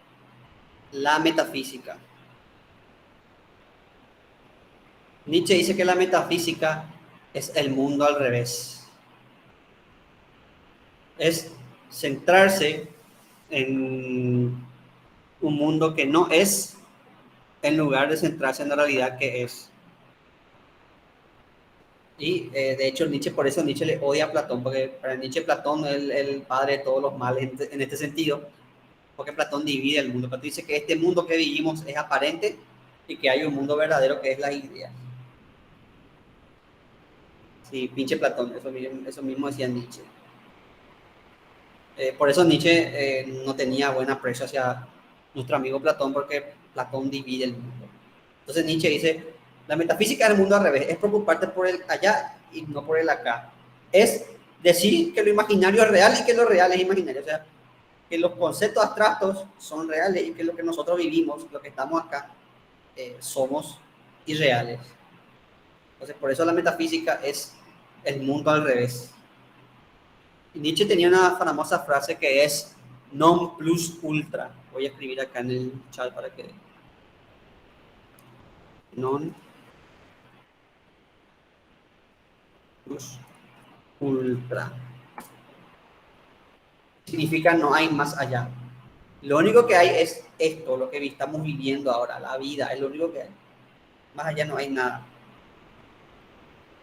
S1: la metafísica. Nietzsche dice que la metafísica es el mundo al revés. Es centrarse en un mundo que no es, en lugar de centrarse en la realidad que es. Y de hecho Nietzsche, por eso Nietzsche le odia a Platón, porque para Nietzsche Platón es el padre de todos los males en este sentido, porque Platón divide el mundo. Platón dice que este mundo que vivimos es aparente y que hay un mundo verdadero que es la idea. Sí, pinche Platón, eso mismo decía Nietzsche. Por eso Nietzsche no tenía buen aprecio hacia nuestro amigo Platón, porque Platón divide el mundo. Entonces Nietzsche dice, la metafísica del mundo al revés, es preocuparte por el allá y no por el acá. Es decir que lo imaginario es real y que lo real es imaginario. O sea, que los conceptos abstractos son reales y que lo que nosotros vivimos, lo que estamos acá, somos irreales. Entonces, por eso la metafísica es el mundo al revés. Y Nietzsche tenía una famosa frase que es non plus ultra. Voy a escribir acá en el chat para que... Non plus ultra. Significa no hay más allá. Lo único que hay es esto, lo que estamos viviendo ahora, la vida, es lo único que hay. Más allá no hay nada.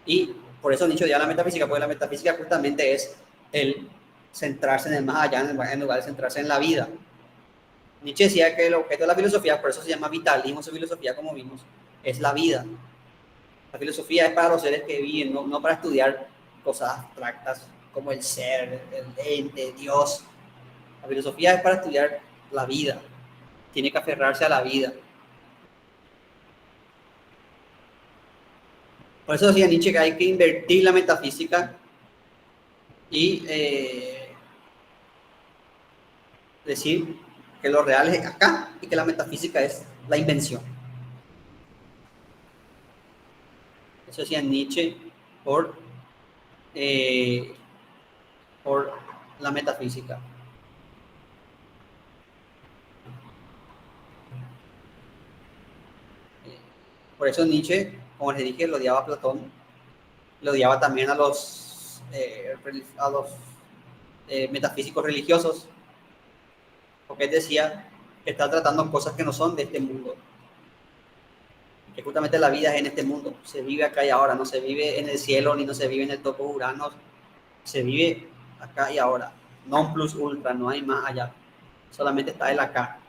S1: Y por eso Nietzsche dio la metafísica, porque la metafísica justamente es el centrarse en el más allá, en lugar de centrarse en la vida. Nietzsche decía que el objeto de la filosofía, por eso se llama vitalismo, su filosofía, como vimos, es la vida. La filosofía es para los seres que viven, no para estudiar cosas abstractas como el ser, el ente, Dios. La filosofía es para estudiar la vida. Tiene que aferrarse a la vida. Por eso decía Nietzsche que hay que invertir la metafísica y decir que lo real es acá y que la metafísica es la invención. Eso decía Nietzsche por por la metafísica. Por eso Nietzsche, como les dije, lo odiaba a Platón, lo odiaba también a los metafísicos religiosos, porque él decía que está tratando cosas que no son de este mundo, que justamente la vida es en este mundo, se vive acá y ahora, no se vive en el cielo ni no se vive en el topo Urano, se vive acá y ahora, non plus ultra, no hay más allá, solamente está el acá.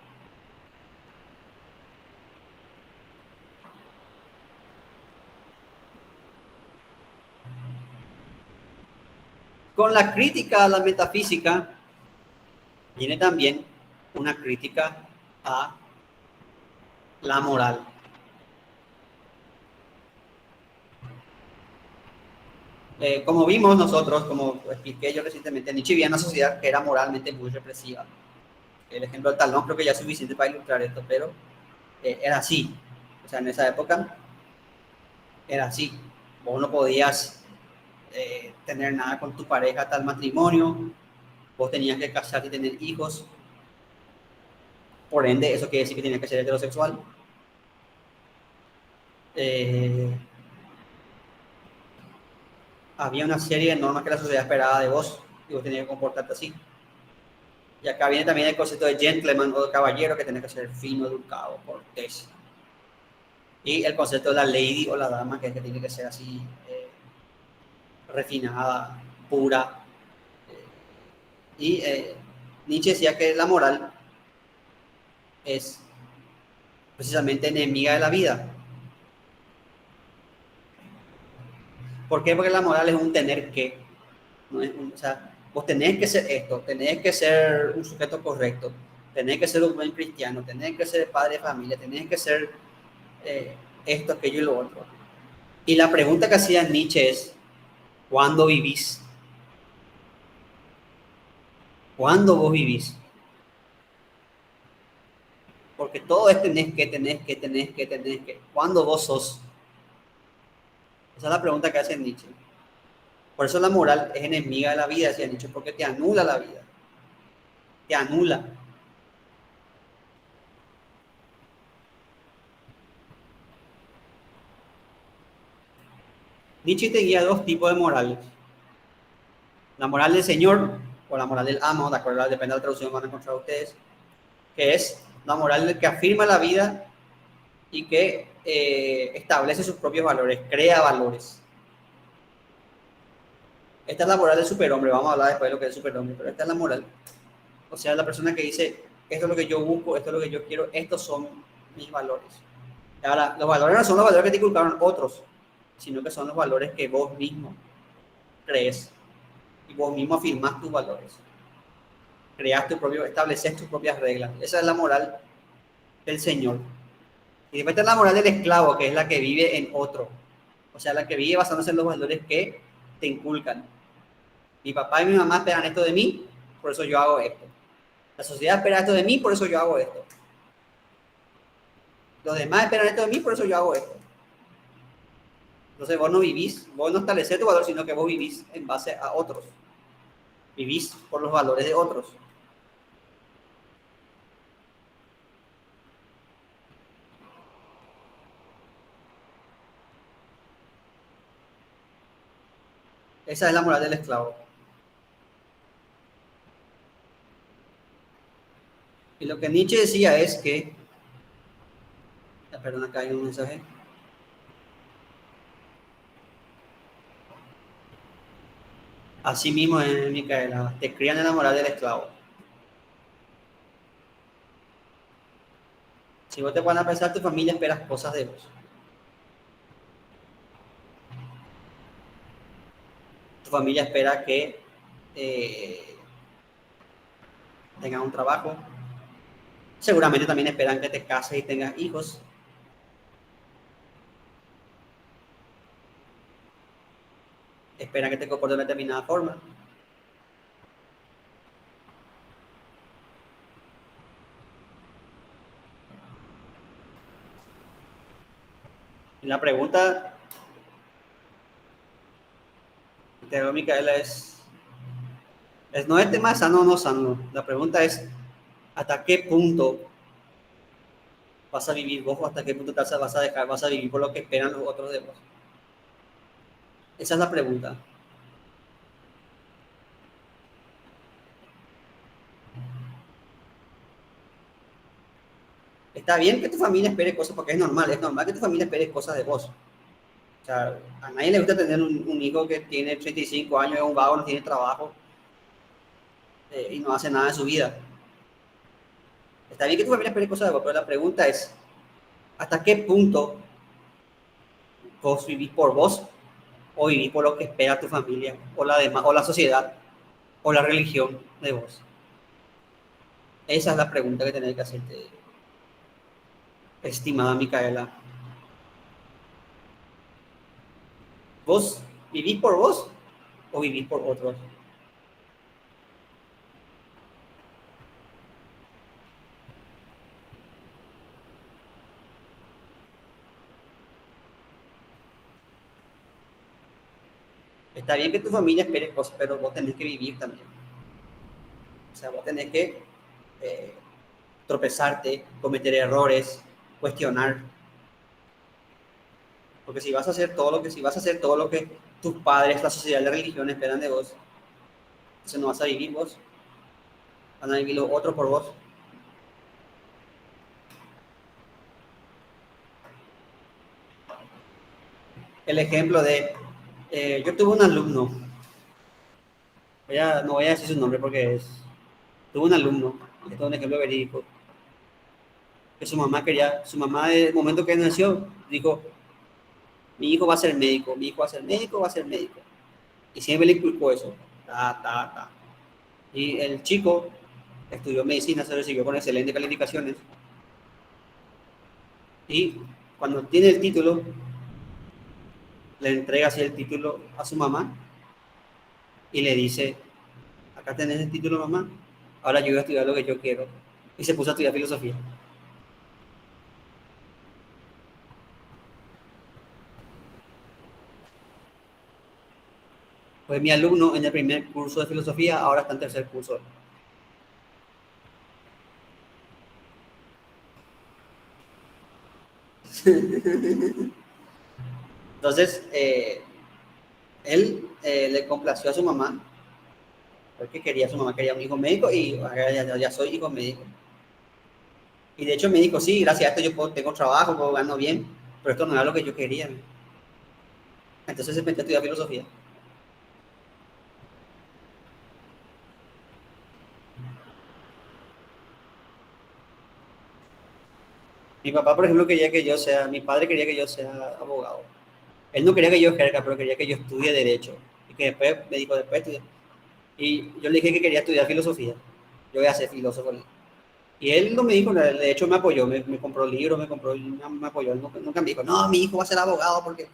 S1: Con la crítica a la metafísica viene también una crítica a la moral. Como vimos nosotros, como expliqué yo recientemente, Nietzsche vivía en una sociedad que era moralmente muy represiva. El ejemplo del talón creo que ya es suficiente para ilustrar esto, pero era así. O sea, en esa época era así. Vos no podías tener nada con tu pareja hasta el matrimonio, vos tenías que casarte y tener hijos. Por ende, eso quiere decir que tenías que ser heterosexual. Había una serie de normas que la sociedad esperaba de vos y vos tenías que comportarte así. Y acá viene también el concepto de gentleman o de caballero, que tenés que ser fino, educado, cortés. Y el concepto de la lady o la dama, que es que tiene que ser así, refinada, pura. Y Nietzsche decía que la moral es precisamente enemiga de la vida. ¿Por qué? Porque la moral es un tener que. No es o sea, vos tenés que ser esto, tenés que ser un sujeto correcto, tenés que ser un buen cristiano, tenés que ser padre de familia, tenés que ser esto, aquello y lo otro. Y la pregunta que hacía Nietzsche es, ¿cuándo vivís? ¿Cuándo vos vivís? Porque todo es tenés que. ¿Cuándo vos sos? Esa es la pregunta que hace Nietzsche. Por eso la moral es enemiga de la vida, decía Nietzsche, porque te anula la vida. Te anula. Nietzsche tenía dos tipos de morales. La moral del Señor o la moral del amo, de acuerdo, depende de la traducción que van a encontrar ustedes, que es la moral que afirma la vida y que establece sus propios valores, crea valores. Esta es la moral del superhombre, vamos a hablar después de lo que es el superhombre, pero esta es la moral. O sea, la persona que dice, esto es lo que yo busco, esto es lo que yo quiero, estos son mis valores. Ahora, los valores no son los valores que te inculcaron otros, sino que son los valores que vos mismo crees y vos mismo afirmás tus valores. Creas tu propio, estableces tus propias reglas. Esa es la moral del Señor. Y después está la moral del esclavo, que es la que vive en otro. O sea, la que vive basándose en los valores que te inculcan. Mi papá y mi mamá esperan esto de mí, por eso yo hago esto. La sociedad espera esto de mí, por eso yo hago esto. Los demás esperan esto de mí, por eso yo hago esto. Entonces vos no vivís, vos no estableces tu valor, sino que vos vivís en base a otros. Vivís por los valores de otros. Esa es la moral del esclavo. Y lo que Nietzsche decía es que, perdón, acá hay un mensaje. Así mismo es, Micaela, te crían en la moral del esclavo. Si vos te pones a pensar, tu familia esperas cosas de vos. Tu familia espera que tengas un trabajo. Seguramente también esperan que te cases y tengas hijos. Esperan que te comportes de determinada forma. Y la pregunta Pero Micaela no es tema de sano o no sano. La pregunta es, ¿hasta qué punto vas a vivir vos o hasta qué punto vas a vivir por lo que esperan los otros de vos? Esa es la pregunta. Está bien que tu familia espere cosas, porque es normal que tu familia espere cosas de vos. O sea, a nadie le gusta tener un hijo que tiene 35 años, es un vago, no tiene trabajo y no hace nada de su vida. Está bien que tu familia espere cosas de vos, pero la pregunta es, ¿hasta qué punto vos vivís por vos o vivís por lo que espera tu familia o la sociedad o la religión de vos? Esa es la pregunta que tenés que hacerte, estimada Micaela. ¿Vos vivís por vos o vivís por otros? Está bien que tu familia espere cosas, pero vos tenés que vivir también. O sea, vos tenés que eh, tropezarte, cometer errores, cuestionar. Porque si vas a hacer todo lo que tus padres, la sociedad, la religión esperan de vos, entonces no vas a vivir vos, van a vivir los otros por vos. El ejemplo de, yo tuve un alumno, no voy a decir su nombre porque tuve un alumno, esto es un ejemplo verídico, que su mamá desde el momento que nació, dijo, mi hijo va a ser médico, mi hijo va a ser médico, va a ser médico. Y siempre le inculcó eso, ta. Y el chico estudió medicina, se recibió con excelentes calificaciones. Y cuando tiene el título, le entrega así el título a su mamá y le dice, acá tenés el título, mamá, ahora yo voy a estudiar lo que yo quiero. Y se puso a estudiar filosofía. Fue mi alumno en el primer curso de filosofía, ahora está en tercer curso. Entonces, él le complació a su mamá, porque su mamá quería un hijo médico y ya soy hijo médico. Y de hecho me dijo, sí, gracias a esto tengo trabajo, gano bien, pero esto no era lo que yo quería. Entonces se metió a estudiar filosofía. Mi papá, por ejemplo, mi padre quería que yo sea abogado. Él no quería que yo ejerza, pero quería que yo estudie Derecho. Y que después me dijo, después estudia. Y yo le dije que quería estudiar filosofía. Yo voy a ser filósofo. Y él no me dijo, de hecho me apoyó, me compró libros, me apoyó. Él nunca me dijo, no, mi hijo va a ser abogado porque...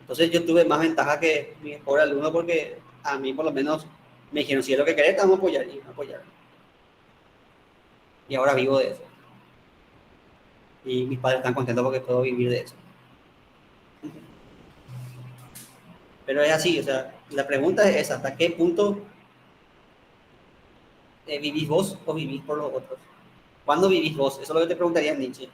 S1: Entonces yo tuve más ventaja que mi pobre alumno porque a mí por lo menos me dijeron, si es lo que querés, te vamos a apoyar. Y me apoyaron. Y ahora vivo de eso. Y mis padres están contentos porque puedo vivir de eso. Pero es así, o sea, la pregunta es esa, ¿hasta qué punto vivís vos o vivís por los otros? ¿Cuándo vivís vos? Eso es lo que te preguntaría Nietzsche.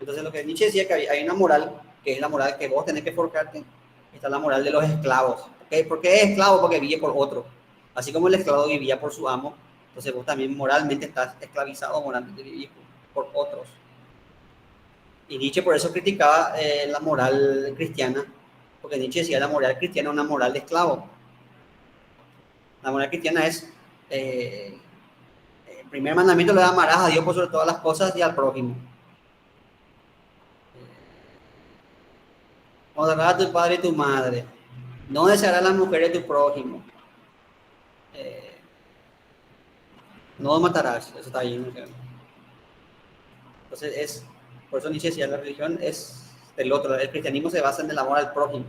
S1: Entonces lo que Nietzsche decía que hay una moral, que es la moral que vos tenés que forjarte, está la moral de los esclavos. ¿Por qué es esclavo? Porque vive por otro. Así como el esclavo vivía por su amo, entonces vos también moralmente estás esclavizado, moralmente vivís por otros. Y Nietzsche por eso criticaba la moral cristiana, porque Nietzsche decía la moral cristiana es una moral de esclavo. La moral cristiana es, el primer mandamiento le amarás a Dios por sobre todas las cosas y al prójimo. Honrarás a tu padre y tu madre. No desearás a las mujeres de tu prójimo. No matarás. Eso está bien. Entonces, por eso Nietzsche decía, la religión es del otro. El cristianismo se basa en el amor al prójimo.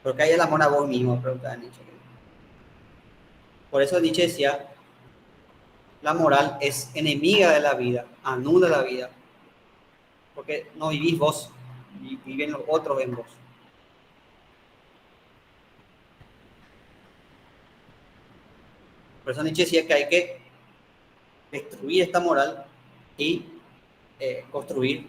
S1: Porque hay el amor a vos mismo, preguntaba Nietzsche. Por eso Nietzsche decía, la moral es enemiga de la vida, anula la vida, porque no vivís vos, viven los otros en vos. Por eso Nietzsche decía que hay que destruir esta moral y construir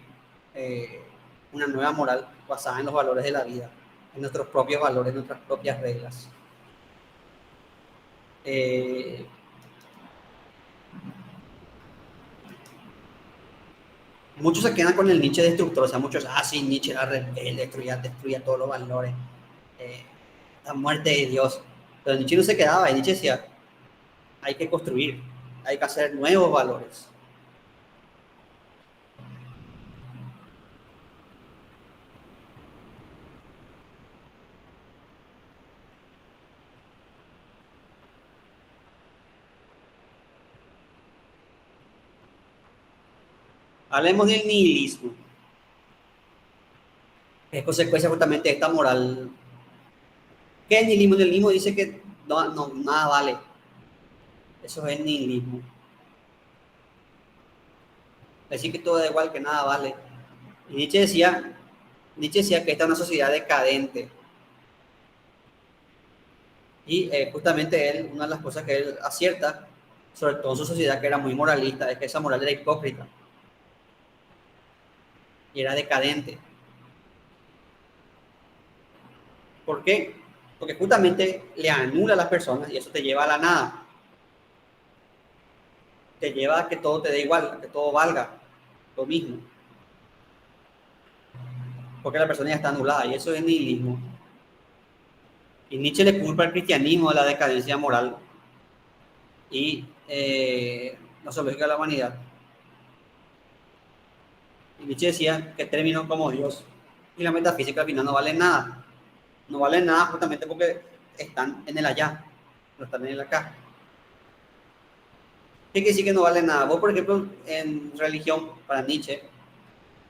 S1: una nueva moral basada en los valores de la vida, en nuestros propios valores, en nuestras propias reglas. Muchos se quedan con el Nietzsche destructor, o sea, muchos, sí, Nietzsche era rebelde, destruía todos los valores, la muerte de Dios. Pero Nietzsche no se quedaba, y Nietzsche decía, hay que construir, hay que hacer nuevos valores. Hablemos del nihilismo. Es consecuencia justamente de esta moral. ¿Qué es nihilismo? El nihilismo dice que nada vale. Eso es el nihilismo. Decir que todo da igual, que nada vale. Y Nietzsche decía que esta es una sociedad decadente. Y justamente él, una de las cosas que él acierta, sobre todo en su sociedad que era muy moralista, es que esa moral era hipócrita. Y era decadente. ¿Por qué? Porque justamente le anula a las personas y eso te lleva a la nada. Te lleva a que todo te dé igual, a que todo valga lo mismo. Porque la persona ya está anulada y eso es nihilismo. Y Nietzsche le culpa al cristianismo de la decadencia moral y la zoológica de la humanidad. Y Nietzsche decía que términos como Dios y la metafísica al final no valen nada. No valen nada justamente porque están en el allá, no están en el acá. ¿Qué quiere decir que no vale nada? Vos, por ejemplo, en religión, para Nietzsche,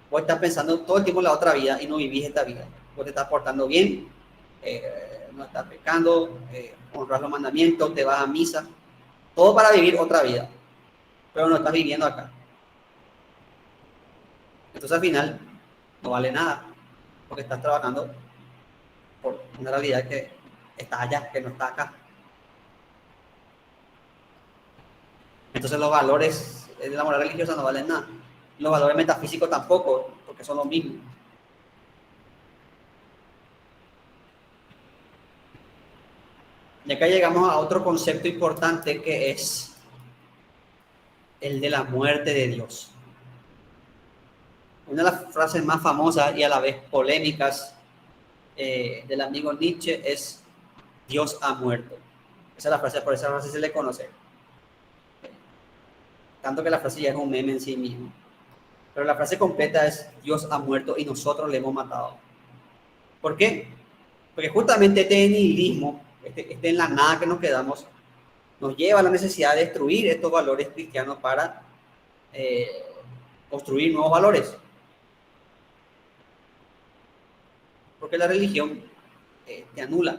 S1: vos estás pensando todo el tiempo en la otra vida y no vivís esta vida. Vos te estás portando bien, no estás pecando, honras los mandamientos, te vas a misa, todo para vivir otra vida, pero no estás viviendo acá. Entonces al final no vale nada, porque estás trabajando por una realidad que está allá, que no está acá. Entonces los valores de la moral religiosa no valen nada. Los valores metafísicos tampoco, porque son los mismos. Y acá llegamos a otro concepto importante que es el de la muerte de Dios. Una de las frases más famosas y a la vez polémicas del amigo Nietzsche es Dios ha muerto. Esa es la frase, por esa frase se le conoce. Tanto que la frase ya es un meme en sí mismo. Pero la frase completa es Dios ha muerto y nosotros le hemos matado. ¿Por qué? Porque justamente este nihilismo, este en la nada que nos quedamos, nos lleva a la necesidad de destruir estos valores cristianos para construir nuevos valores. Porque la religión te anula,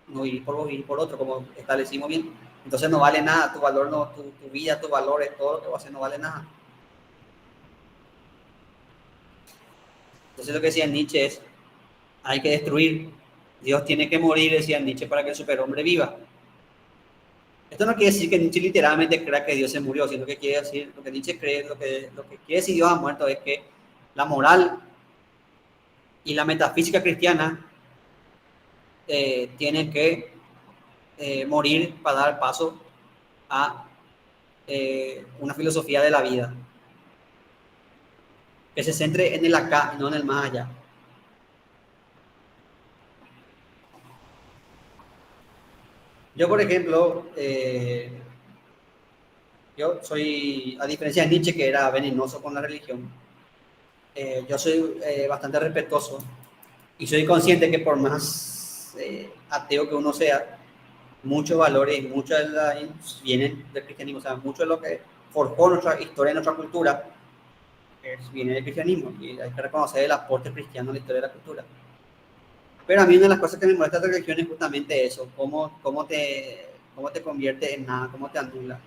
S1: no vivir por vos, vivir por otro, como establecimos bien. Entonces no vale nada, tu valor, no, tu vida, tus valores, todo lo que vas a hacer no vale nada. Entonces lo que decía Nietzsche es, hay que destruir, Dios tiene que morir, decía Nietzsche, para que el superhombre viva. Esto no quiere decir que Nietzsche literalmente crea que Dios se murió, sino que quiere decir, lo que Nietzsche cree, lo que quiere decir Dios ha muerto es que la moral y la metafísica cristiana tienen que morir para dar paso a una filosofía de la vida que se centre en el acá y no en el más allá. Yo, por ejemplo, yo soy, a diferencia de Nietzsche, que era venenoso con la religión, yo soy bastante respetuoso y soy consciente que por más ateo que uno sea, muchos valores y muchos vienen del cristianismo, o sea, mucho de lo que forjó nuestra historia, nuestra cultura, viene del cristianismo y hay que reconocer el aporte cristiano a la historia de la cultura. Pero a mí una de las cosas que me molesta de la religión es justamente eso, cómo te convierte en nada, cómo te anula.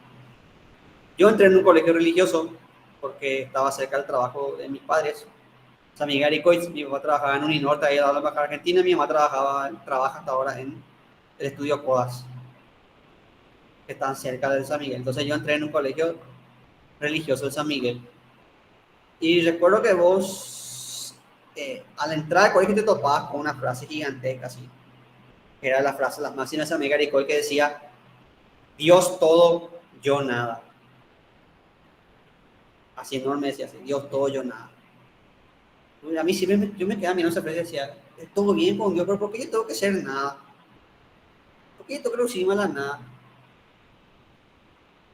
S1: Yo entré en un colegio religioso porque estaba cerca del trabajo de mis padres. San Miguel Aricoiz, mi papá trabajaba en Uninorte, ahí en la Embajada Argentina, y mi mamá trabaja hasta ahora en el estudio CODAS, que están cerca de San Miguel. Entonces yo entré en un colegio religioso de San Miguel. Y recuerdo que vos, al entrar al colegio, te topabas con una frase gigantesca, así, que era la frase, las máximas de San Miguel Aricoiz, que decía: Dios todo, yo nada. Así enorme decía así: Dios todo, yo nada. A mí siempre yo me quedaba mirando esa frase y decía: es todo bien con Dios, pero ¿por qué yo tengo que ser nada? ¿Por qué yo tengo que recibir la nada?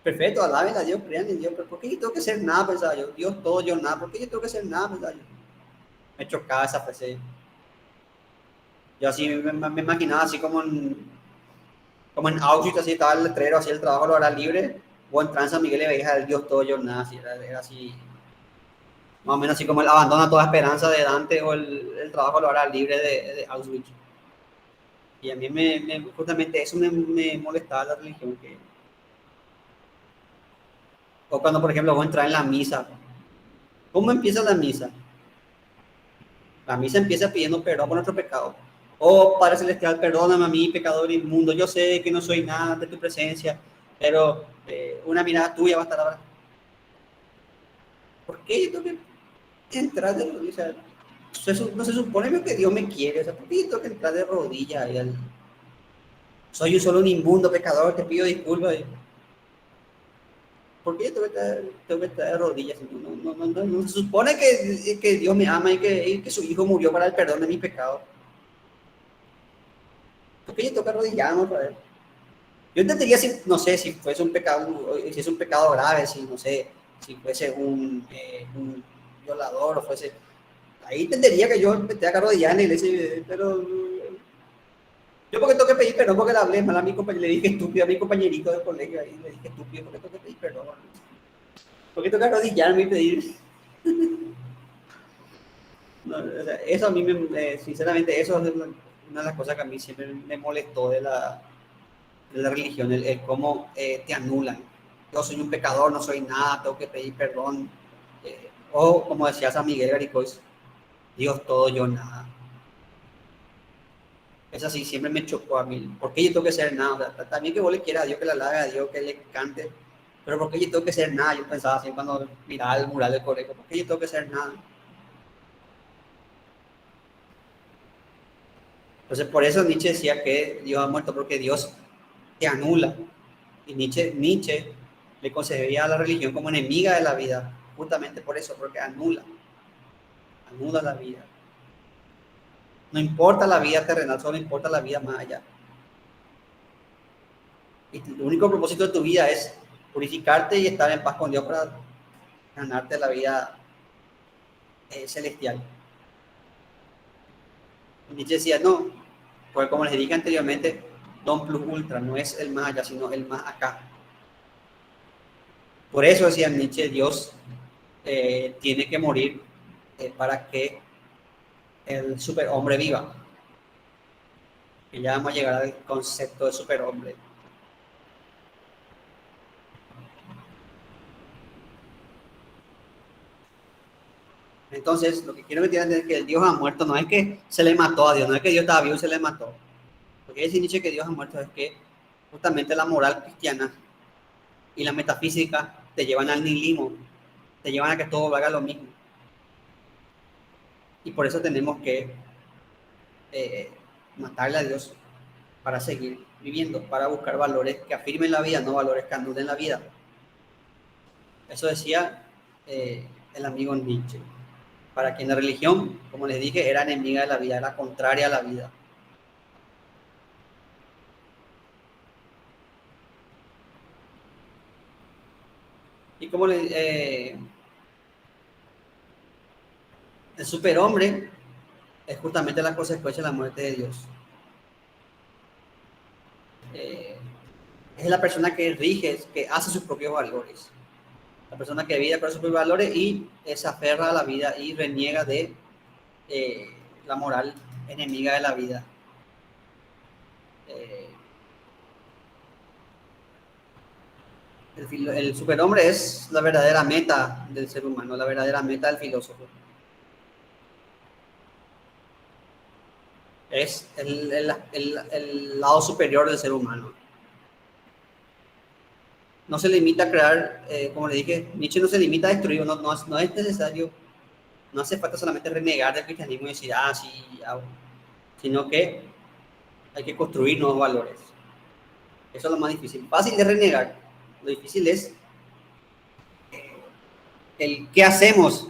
S1: Perfecto, alaben a Dios, crean en Dios, pero ¿por qué yo tengo que ser nada? Pensaba yo: Dios todo, yo nada. ¿Por qué yo tengo que ser nada? Pensaba yo. Me chocaba esa frase. Yo así me imaginaba así como en Auschwitz, así estaba el letrero, así el trabajo lo hará libre. O en San Miguel y veías el Dios todo, yo nada. Así, era así, más o menos así como el abandona toda esperanza de Dante, o el trabajo lo hará libre de Auschwitz. Y a mí justamente eso me molestaba la religión. O cuando, por ejemplo, vos entras en la misa. ¿Cómo empieza la misa? La misa empieza pidiendo perdón por nuestro pecado. Oh, Padre Celestial, perdóname a mí, pecador inmundo. Yo sé que no soy nada de tu presencia, pero una mirada tuya va a estar ahora. ¿Por qué yo tengo que entrar de rodillas? No se supone que Dios me quiere. O sea, ¿por qué yo tengo que entrar de rodillas? Soy solo un inmundo pecador, te pido disculpas. ¿Por qué yo tengo que estar de rodillas? No se supone que Dios me ama y que su Hijo murió para el perdón de mis pecados. ¿Por qué yo tengo que arrodillarme otra vez? Yo entendería si, no sé, si fuese un pecado, si es un pecado grave, si, no sé, si fuese un violador o fuese... Ahí entendería que yo me tenga que arrodillar en la iglesia, pero... Yo porque tengo que pedir perdón porque le hablé mal a mi compañero, le dije estúpido a mi compañerito del colegio, ahí le dije estúpido porque tengo que pedir perdón. ¿Por qué tengo que arrodillarme y pedir? No, o sea, eso a mí, sinceramente, eso es una de las cosas que a mí siempre me molestó de la religión, el cómo te anulan. Yo soy un pecador, no soy nada, tengo que pedir perdón. O como decía San Miguel Garicois, Dios todo, yo nada. Es así, siempre me chocó a mí. ¿Por qué yo tengo que ser nada? O sea, también que vos le quieras a Dios, que le alabe a Dios, que le cante. Pero ¿por qué yo tengo que ser nada? Yo pensaba así cuando miraba el mural del colegio. ¿Por qué yo tengo que ser nada? Entonces, por eso Nietzsche decía que Dios ha muerto, porque Dios te anula. Y Nietzsche le concebía a la religión como enemiga de la vida, justamente por eso, porque anula la vida. No importa la vida terrenal, solo importa la vida más allá. Y el único propósito de tu vida es purificarte y estar en paz con Dios para ganarte la vida celestial. Y Nietzsche decía: no, porque como les dije anteriormente, Don Plus Ultra no es el más allá, sino el más acá. Por eso decía Nietzsche: Dios tiene que morir para que el superhombre viva. Y ya vamos a llegar al concepto de superhombre. Entonces, lo que quiero que entiendan es que el Dios ha muerto, no es que se le mató a Dios, no es que Dios estaba vivo y se le mató. Lo que dice Nietzsche que Dios ha muerto es que justamente la moral cristiana y la metafísica te llevan al nihilismo, te llevan a que todo valga lo mismo. Y por eso tenemos que matarle a Dios para seguir viviendo, para buscar valores que afirmen la vida, no valores que anulen la vida. Eso decía el amigo Nietzsche. Para quien la religión, como les dije, era enemiga de la vida, era contraria a la vida. Y como el superhombre es justamente la consecuencia de la muerte de Dios. Es la persona que rige, que hace sus propios valores. La persona que vive con sus propios valores y se aferra a la vida y reniega de la moral enemiga de la vida. El superhombre es la verdadera meta del ser humano, la verdadera meta del filósofo. Es el lado superior del ser humano. No se limita a crear, como le dije, Nietzsche no se limita a destruir, no es necesario, no hace falta solamente renegar del cristianismo y decir, sí, sino que hay que construir nuevos valores. Eso es lo más difícil. Fácil de renegar, lo difícil es el qué hacemos.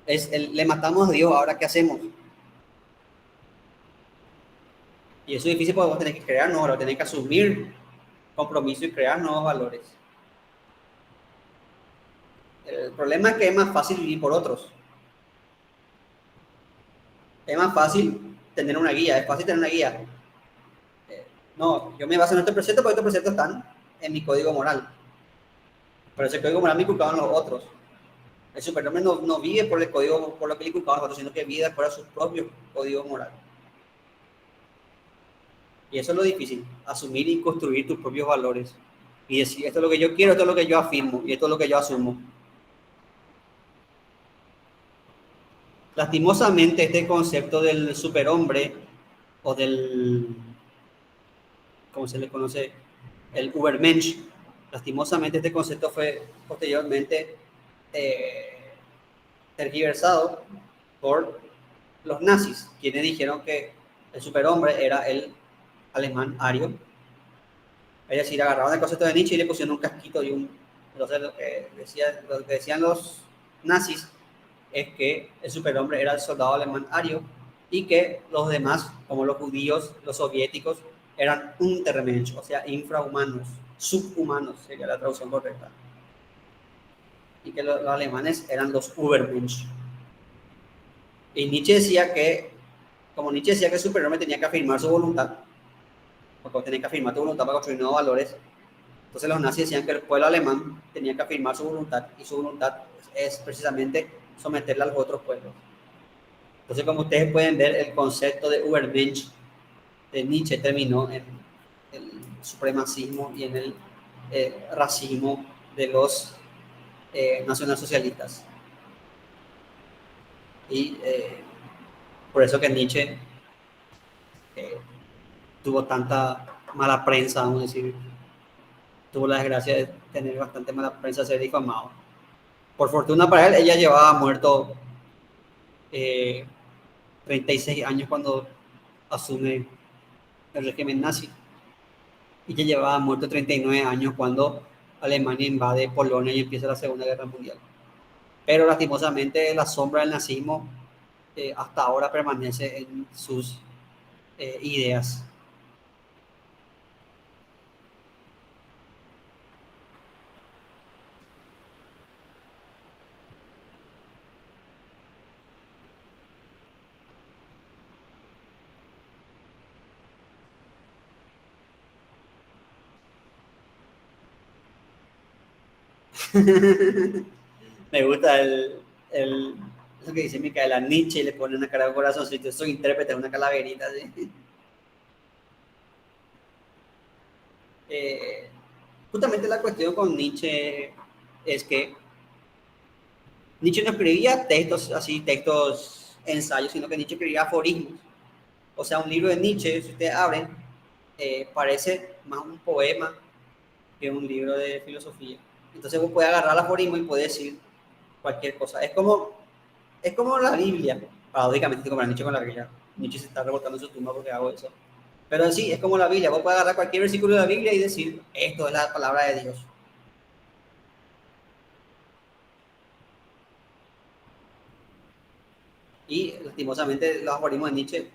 S1: Le matamos a Dios, ahora qué hacemos. Y eso es difícil porque vos tenés que crear nuevos valores, tenés que asumir compromiso y crear nuevos valores. El problema es que es más fácil vivir por otros. Es más fácil tener una guía, es fácil tener una guía. No, yo me baso en estos preceptos porque estos preceptos están en mi código moral. Pero ese código moral me inculcaban los otros. El superhombre no vive por el código, por lo que le inculcaban los otros, sino que vive por su propio código moral. Y eso es lo difícil, asumir y construir tus propios valores. Y decir, esto es lo que yo quiero, esto es lo que yo afirmo, y esto es lo que yo asumo. Lastimosamente, este concepto del superhombre, o del, ¿cómo se le conoce? El Übermensch, lastimosamente este concepto fue posteriormente tergiversado por los nazis, quienes dijeron que el superhombre era el alemán ario. Es decir, agarraban el concepto de Nietzsche y le pusieron un casquito y un... Entonces lo que decían los nazis es que el superhombre era el soldado alemán ario y que los demás, como los judíos, los soviéticos, eran Untermensch, o sea, infrahumanos, subhumanos, sería la traducción correcta. Y que los alemanes eran los Übermensch. Y Nietzsche decía que, como Nietzsche decía que el superhombre tenía que afirmar su voluntad, porque tenía que afirmar tu voluntad para construir nuevos valores, entonces los nazis decían que el pueblo alemán tenía que afirmar su voluntad, y su voluntad es precisamente someterla a los otros pueblos. Entonces, como ustedes pueden ver, el concepto de Übermensch de Nietzsche terminó en el supremacismo y en el racismo de los nacionalsocialistas. Y por eso que Nietzsche tuvo tanta mala prensa, vamos a decir, tuvo la desgracia de tener bastante mala prensa, ser difamado. Por fortuna para él, ella llevaba muerto 36 años cuando asume el régimen nazi. Y que llevaba muerto 39 años cuando Alemania invade Polonia y empieza la Segunda Guerra Mundial. Pero lastimosamente la sombra del nazismo hasta ahora permanece en sus ideas. Me gusta lo que dice Micaela Nietzsche, le pone una cara de corazoncito, soy intérprete, una calaverita. ¿Sí? Justamente la cuestión con Nietzsche es que Nietzsche no escribía textos así, textos ensayos, sino que Nietzsche escribía aforismos. O sea, un libro de Nietzsche, si ustedes abren, parece más un poema que un libro de filosofía. Entonces vos puedes agarrar el aforismo y puedes decir cualquier cosa. Es como la Biblia. Paradójicamente como la Nietzsche con la Biblia. Nietzsche se está rebotando en su tumba porque hago eso. Pero sí, es como la Biblia. Vos puedes agarrar cualquier versículo de la Biblia y decir, esto es la palabra de Dios. Y lastimosamente los aforismos de Nietzsche,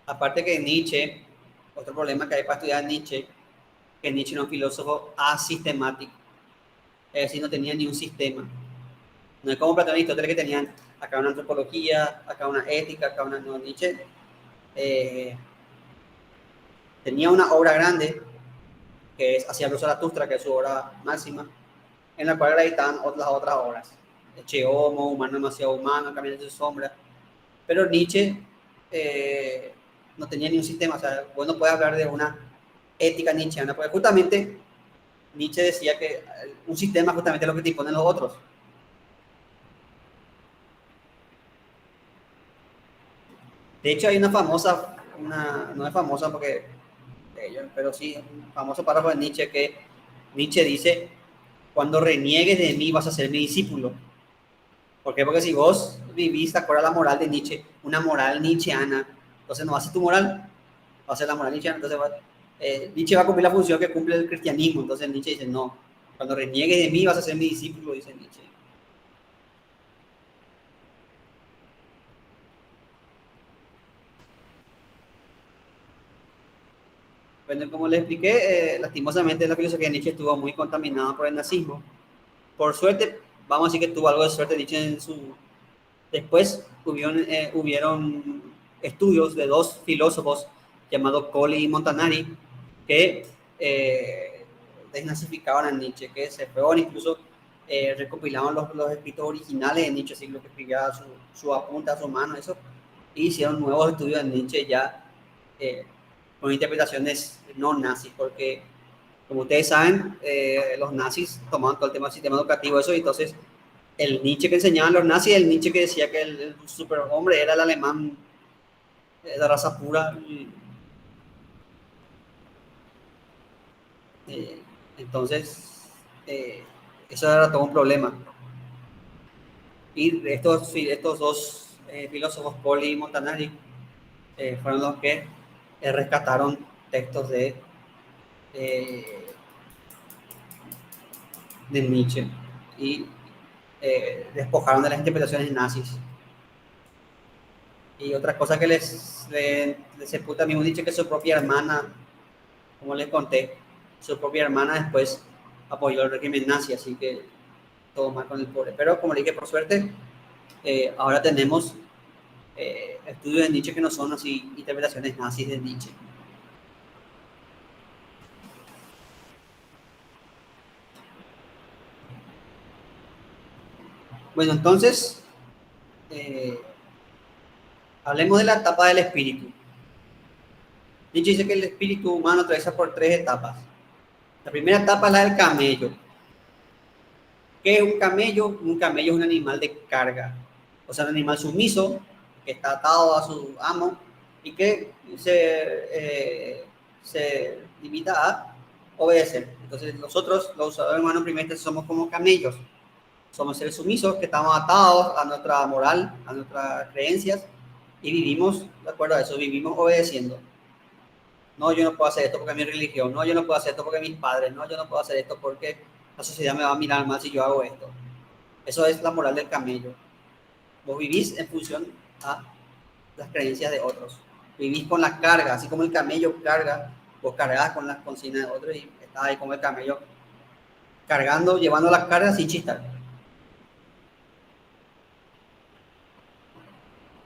S1: aparte que Nietzsche, otro problema que hay para estudiar Nietzsche, que Nietzsche era un filósofo asistemático. Es decir, no tenía ni un sistema. No es como Platón y Aristóteles que tenían acá una antropología, acá una ética, acá una... No, Nietzsche tenía una obra grande que es Hacia Luz Zaratustra, que es su obra máxima, en la cual estaban las otras obras. Che Homo, Humano Demasiado Humano, Camino de su Sombra. Pero Nietzsche no tenía ni un sistema. O sea, vos no puedes hablar de una ética nietzscheana, porque justamente Nietzsche decía que un sistema justamente es lo que te imponen los otros. De hecho, hay una famosa, no es famosa porque pero sí, un famoso párrafo de Nietzsche que Nietzsche dice, cuando reniegues de mí vas a ser mi discípulo. ¿Por qué? Porque si vos vivís de acuerdo a la moral de Nietzsche, una moral nietzscheana, entonces no va a ser tu moral, va a ser la moral nietzscheana. Entonces Nietzsche va a cumplir la función que cumple el cristianismo. Entonces Nietzsche dice, no, cuando reniegues de mí vas a ser mi discípulo, dice Nietzsche. Bueno, como les expliqué, lastimosamente la filosofía de Nietzsche estuvo muy contaminada por el nazismo. Por suerte, vamos a decir que tuvo algo de suerte Nietzsche en su... Después hubieron estudios de dos filósofos llamados Colli y Montanari que desnazificaban a Nietzsche, que se fueron incluso recopilaban los escritos originales de Nietzsche, así lo que escribía su apunte a su mano, eso, y hicieron nuevos estudios de Nietzsche ya con interpretaciones no nazis, porque como ustedes saben, los nazis tomaban todo el tema del sistema educativo, eso, y entonces el Nietzsche que enseñaban los nazis, el Nietzsche que decía que el superhombre era el alemán de raza pura. Entonces, eso era todo un problema. Y estos dos filósofos, Poli y Montanari, fueron los que rescataron textos de Nietzsche y despojaron de las interpretaciones nazis. Y otra cosa que les sepulta a mismo Nietzsche, que su propia hermana, como les conté, su propia hermana después apoyó el régimen nazi, así que todo mal con el pobre. Pero como le dije, por suerte, ahora tenemos estudios de Nietzsche que no son así interpretaciones nazis de Nietzsche. Bueno, entonces, hablemos de la etapa del espíritu. Nietzsche dice que el espíritu humano atraviesa por tres etapas. La primera etapa es la del camello. ¿Qué es un camello? Un camello es un animal de carga, o sea, un animal sumiso que está atado a su amo y que se limita a obedecer. Entonces nosotros, los usuarios humanos primeros, somos como camellos. Somos seres sumisos que estamos atados a nuestra moral, a nuestras creencias y vivimos, de acuerdo a eso, vivimos obedeciendo. No, yo no puedo hacer esto porque es mi religión. No, yo no puedo hacer esto porque mis padres. No, yo no puedo hacer esto porque la sociedad me va a mirar mal si yo hago esto. Eso es la moral del camello. Vos vivís en función a las creencias de otros. Vivís con la carga, así como el camello carga, vos cargás con las consignas de otros y estás ahí como el camello cargando, llevando las cargas sin chistar.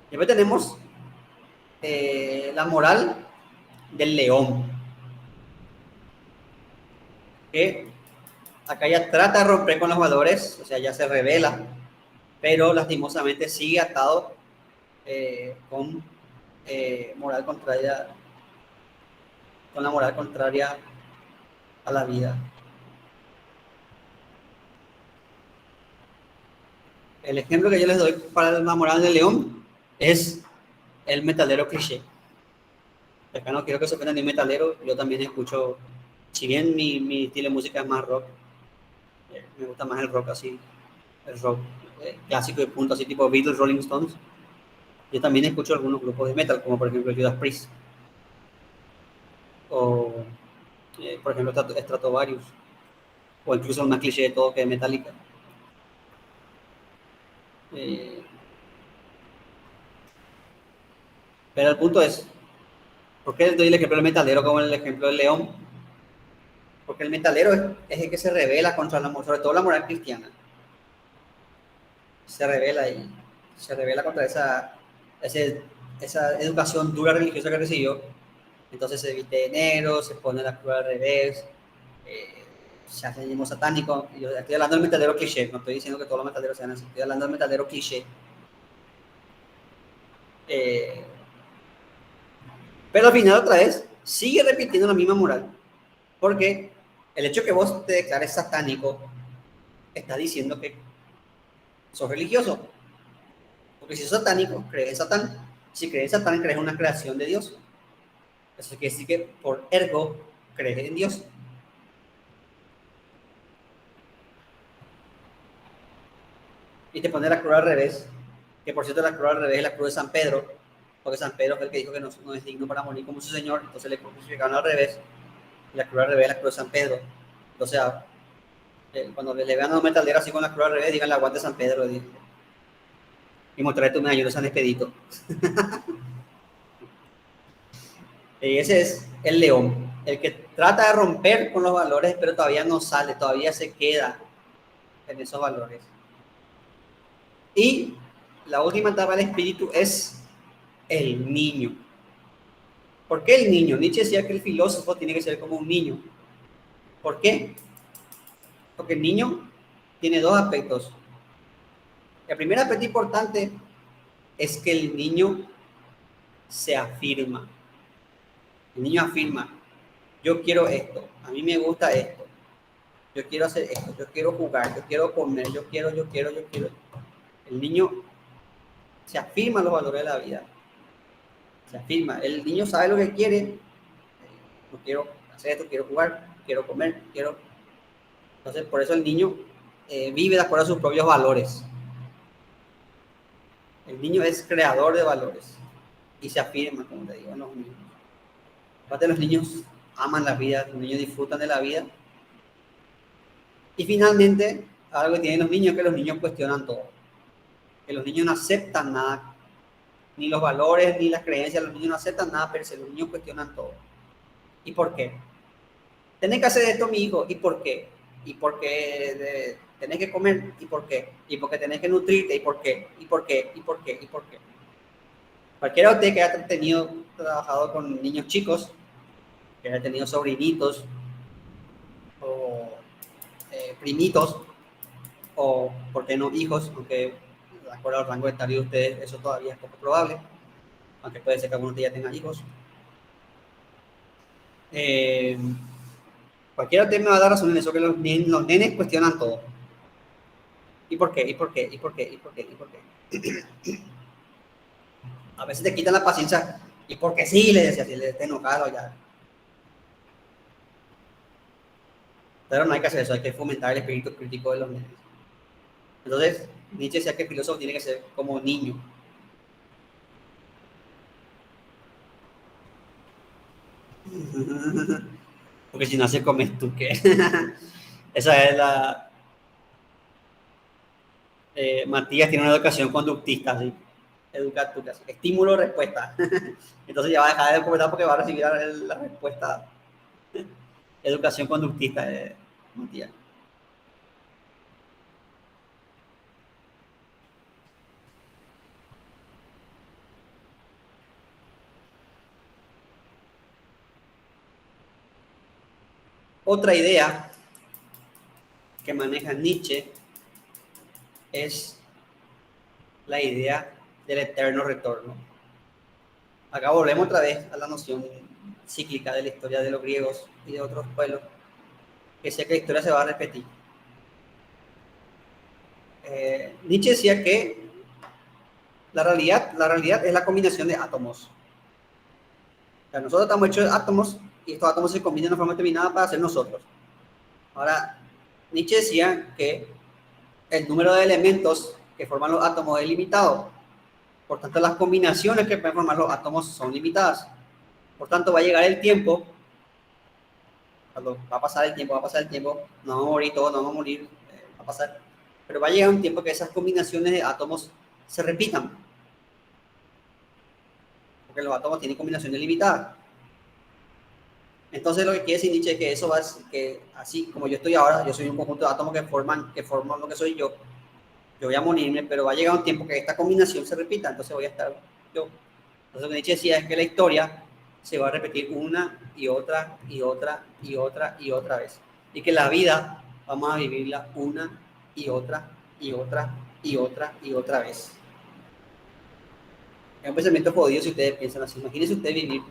S1: Después tenemos la moral del león, que acá ya trata de romper con los valores, o sea, ya se revela, pero lastimosamente sigue atado con moral contraria, con la moral contraria a la vida. El ejemplo que yo les doy para la moral del león es el metalero cliché. Acá no quiero que se ofenda ni metalero, yo también escucho, si bien mi estilo de música es más rock, me gusta más el rock así, el rock clásico de punto, así tipo Beatles, Rolling Stones. Yo también escucho algunos grupos de metal, como por ejemplo Judas Priest, o por ejemplo Stratovarius, o incluso el más cliché de todo que es Metallica. Pero el punto es, ¿por qué doy el ejemplo del metalero como el ejemplo del león? Porque el metalero es el que se revela contra la moral, sobre todo la moral cristiana. Se revela contra esa educación dura religiosa que recibió. Entonces se viste de negro, se pone la cruz al revés, se hace el mismo satánico. Yo estoy hablando del metalero cliché, no estoy diciendo que todos los metaleros sean así, estoy hablando del metalero cliché. Pero al final otra vez sigue repitiendo la misma moral, porque El hecho que vos te declares satánico está diciendo que sos religioso. Porque si sos satánico, crees en Satán. Si crees en Satán, crees en una creación de Dios. Eso quiere decir que por ergo crees en Dios. Y te pone la cruz al revés, que por cierto la cruz al revés es la cruz de San Pedro, porque San Pedro fue el que dijo que no es digno para morir como su Señor, entonces le crucificaron al revés, y la cruz al revés es la cruz de San Pedro. Entonces, cuando le vean a un metalero así con la cruz al revés, digan la aguante San Pedro, y mostraré tu medallón de San Expedito. Y ese es el león, el que trata de romper con los valores, pero todavía no sale, todavía se queda en esos valores. Y la última etapa del espíritu es el niño. ¿Por qué el niño? Nietzsche decía que el filósofo tiene que ser como un niño. ¿Por qué? Porque el niño tiene dos aspectos. El primer aspecto importante es que el niño se afirma. El niño afirma, yo quiero esto, a mí me gusta esto, yo quiero hacer esto, yo quiero jugar, yo quiero comer, yo quiero. El niño se afirma los valores de la vida. Se afirma. El niño sabe lo que quiere. No quiero hacer esto, quiero jugar, quiero comer, quiero... Entonces, por eso el niño vive de acuerdo a sus propios valores. El niño es creador de valores y se afirma, como te digo, en los niños. Aparte, los niños aman la vida, los niños disfrutan de la vida. Y finalmente, algo que tienen los niños es que los niños cuestionan todo. Que los niños no aceptan nada, ni los valores, ni las creencias, los niños no aceptan nada, pero los niños cuestionan todo. ¿Y por qué? Tenés que hacer esto, mi hijo, ¿y por qué? ¿Y por qué tenés que comer? ¿Y por qué? ¿Y por qué tenés que nutrirte? ¿Y por qué? ¿Y por qué? ¿Y por qué? ¿Y por qué? Cualquiera de ustedes que haya trabajado con niños chicos, que haya tenido sobrinitos o primitos, o, ¿por qué no, hijos? Aunque, de acuerdo al rango etario de ustedes, eso todavía es poco probable, aunque puede ser que algunos de ya tengan hijos. Cualquiera de ustedes me va a dar razón en eso, que los nenes cuestionan todo. ¿Y por qué? ¿Y por qué? ¿Y por qué? ¿Y por qué? ¿Y por qué? A veces te quitan la paciencia. ¿Y por qué sí? Le decía, si le está enojado ya. Pero no hay que hacer eso, hay que fomentar el espíritu crítico de los nenes. Entonces, Nietzsche decía que el filósofo tiene que ser como niño. Porque si no se comes tú, ¿qué? Esa es la... Matías tiene una educación conductista, ¿sí? Educar tu casa. Estímulo, respuesta. Entonces ya va a dejar de comentar porque va a recibir la respuesta. Educación conductista, Matías. Otra idea que maneja Nietzsche es la idea del eterno retorno. Acá volvemos otra vez a la noción cíclica de la historia de los griegos y de otros pueblos, que decía que la historia se va a repetir. Nietzsche decía que la realidad es la combinación de átomos. O sea, nosotros estamos hechos de átomos y estos átomos se combinan de forma determinada para ser nosotros. Ahora, Nietzsche decía que el número de elementos que forman los átomos es limitado. Por tanto, las combinaciones que pueden formar los átomos son limitadas. Por tanto, va a llegar el tiempo, cuando va a pasar el tiempo, no vamos a morir todos, no vamos a morir, va a pasar. Pero va a llegar un tiempo que esas combinaciones de átomos se repitan. Porque los átomos tienen combinaciones limitadas. Entonces lo que quiere decir Nietzsche es que eso va a que así como yo estoy ahora, yo soy un conjunto de átomos que forman lo que soy yo. Yo voy a morirme, pero va a llegar un tiempo que esta combinación se repita, entonces voy a estar yo. Entonces lo que Nietzsche decía es que la historia se va a repetir una y otra y otra y otra y otra vez. Y que la vida vamos a vivirla una y otra y otra y otra y otra vez. Es un pensamiento jodido si ustedes piensan así. Imagínense ustedes vivir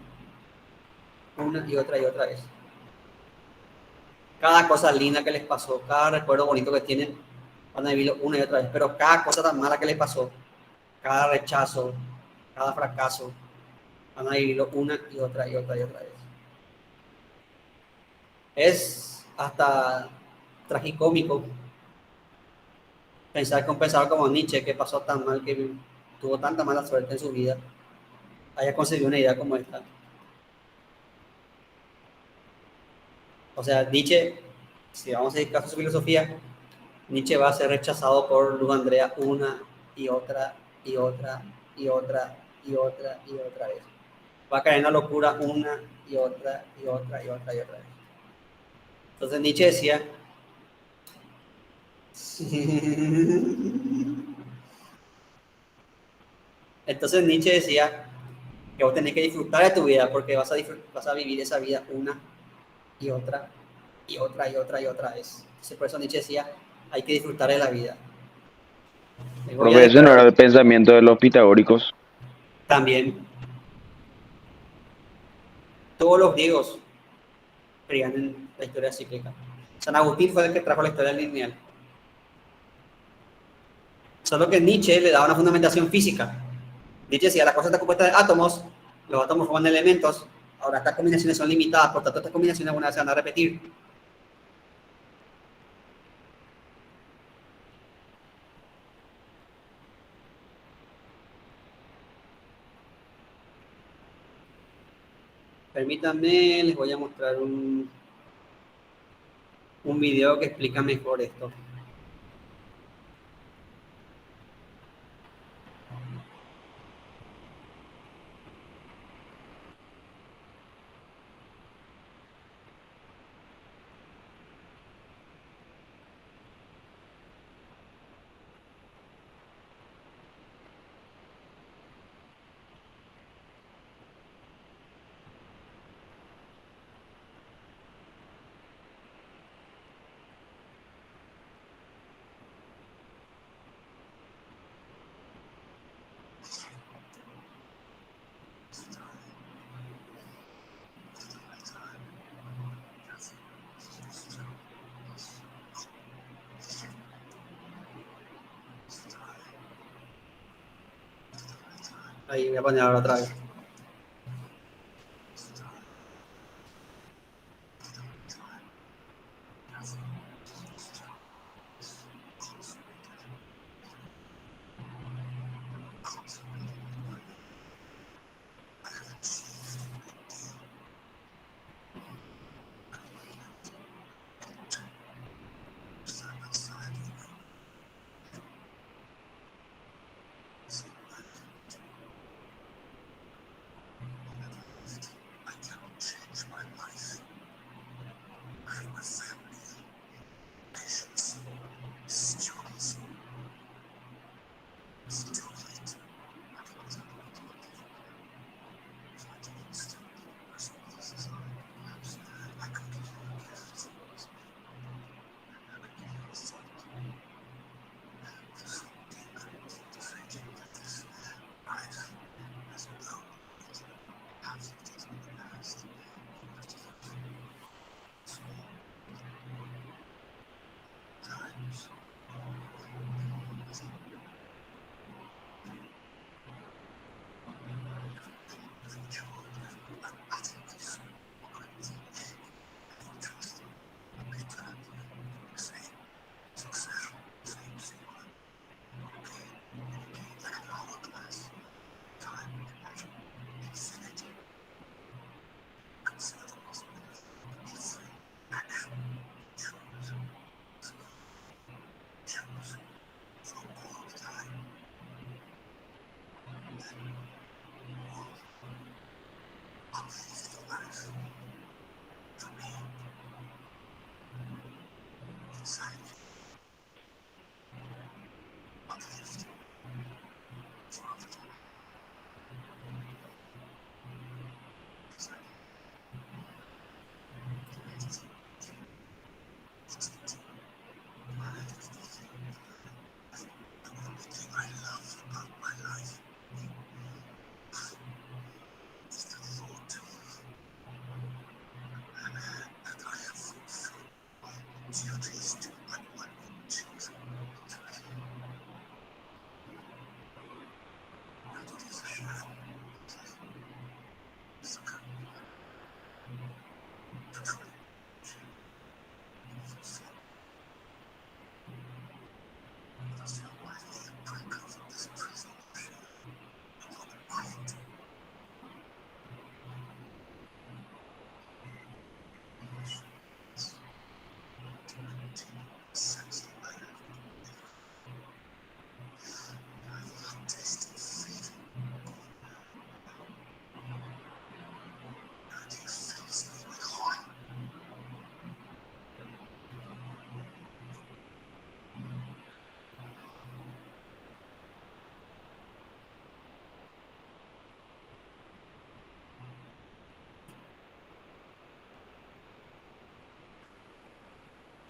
S1: una y otra vez. cada cosa linda que les pasó, cada recuerdo bonito que tienen, van a vivirlo una y otra vez, pero cada cosa tan mala que les pasó, cada rechazo, cada fracaso, van a vivirlo una y otra y otra y otra vez. Es hasta tragicómico pensar que un pensador como Nietzsche, que pasó tan mal, que tuvo tanta mala suerte en su vida, haya conseguido una idea como esta. O sea, Nietzsche, si vamos a dedicar a su filosofía, Nietzsche va a ser rechazado por Luz Andrea una y otra y otra y otra y otra y otra vez. Va a caer en la locura una y otra y otra y otra y otra vez. Entonces Nietzsche decía, entonces Nietzsche decía que vos tenés que disfrutar de tu vida porque vas a vivir esa vida una y otra y otra y otra y otra vez. Entonces por eso Nietzsche decía, hay que disfrutar de la vida. Me voy a
S4: Profe, ese no
S1: dedicar
S4: era el pensamiento de los pitagóricos.
S1: también. Todos los griegos creían en la historia cíclica. San Agustín fue el que trajo la historia lineal. Solo que Nietzsche le daba una fundamentación física. Nietzsche decía, la cosa está compuesta de átomos, los átomos forman elementos, ahora estas combinaciones son limitadas, por tanto estas combinaciones alguna vez se van a repetir. Permítanme, les voy a mostrar un video que explica mejor esto. Ahí voy a poner ahora otra vez.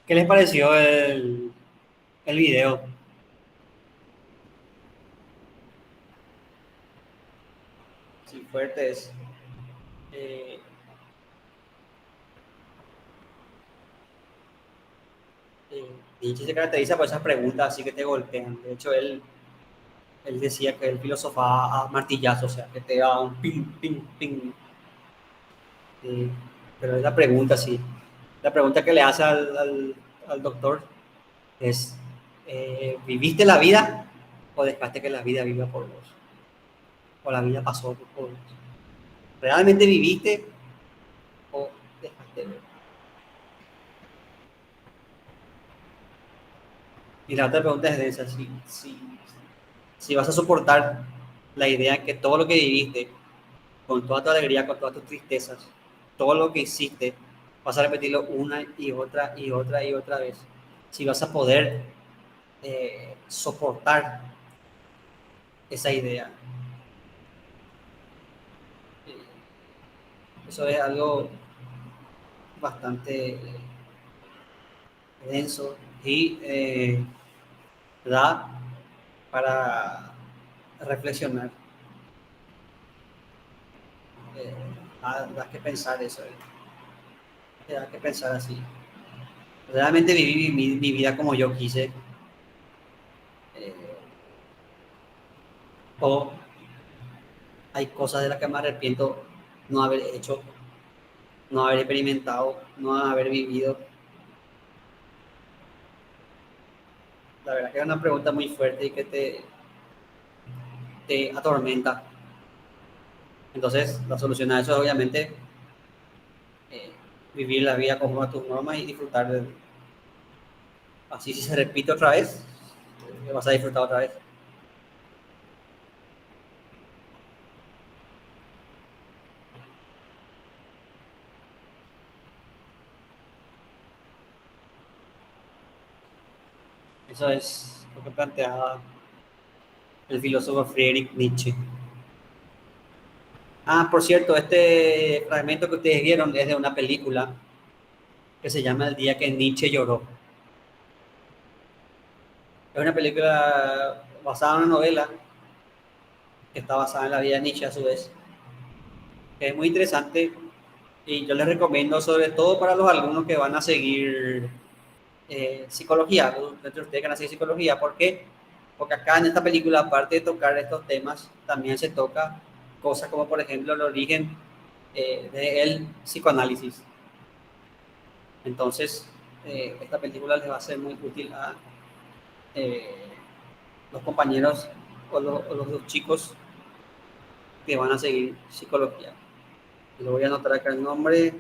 S1: ¿Qué les pareció el video? Sí, fuerte es. Eh, Nietzsche se caracteriza por esas preguntas así que te golpean. De hecho, él decía que él filosofaba a martillazos, o sea, que te da un ping, ping, ping. Eh, pero es la pregunta, sí. La pregunta que le hace al doctor es, ¿viviste la vida o dejaste que la vida viva por vos? O la vida pasó por vos. ¿Realmente viviste o dejaste ver? Y la otra pregunta es de esa, si vas a soportar la idea que todo lo que viviste, con toda tu alegría, con todas tus tristezas, todo lo que hiciste, vas a repetirlo una y otra y otra y otra vez. Si vas a poder soportar esa idea. Eso es algo bastante denso y da para reflexionar. Eh, da que pensar eso. Da que pensar así. Realmente viví mi vida como yo quise. Eh, o hay cosas de las que me arrepiento no haber hecho, no haber experimentado, no haber vivido. La verdad que es una pregunta muy fuerte y que te atormenta. Entonces, la solución a eso es obviamente eh, vivir la vida conforme a tus normas y disfrutar de. Así si se repite otra vez, vas a disfrutar otra vez. Eso es lo que planteaba el filósofo Friedrich Nietzsche. Ah, por cierto, este fragmento que ustedes vieron es de una película que se llama El día que Nietzsche lloró. Es una película basada en una novela que está basada en la vida de Nietzsche a su vez, que es muy interesante y yo les recomiendo sobre todo para los alumnos que van a seguir psicología, de ustedes que van a seguir psicología. ¿Por qué? Porque acá en esta película, aparte de tocar estos temas, también se toca cosas como por ejemplo el origen del psicoanálisis. Entonces, esta película les va a ser muy útil a eh, los compañeros o los dos chicos que van a seguir psicología. Le voy a anotar acá el nombre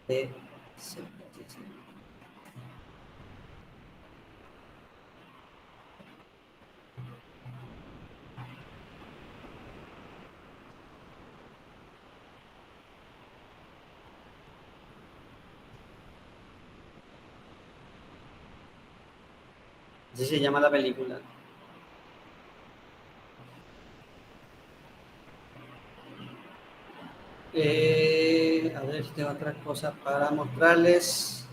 S1: de. Así se llama la película. A ver si tengo otra cosa para mostrarles.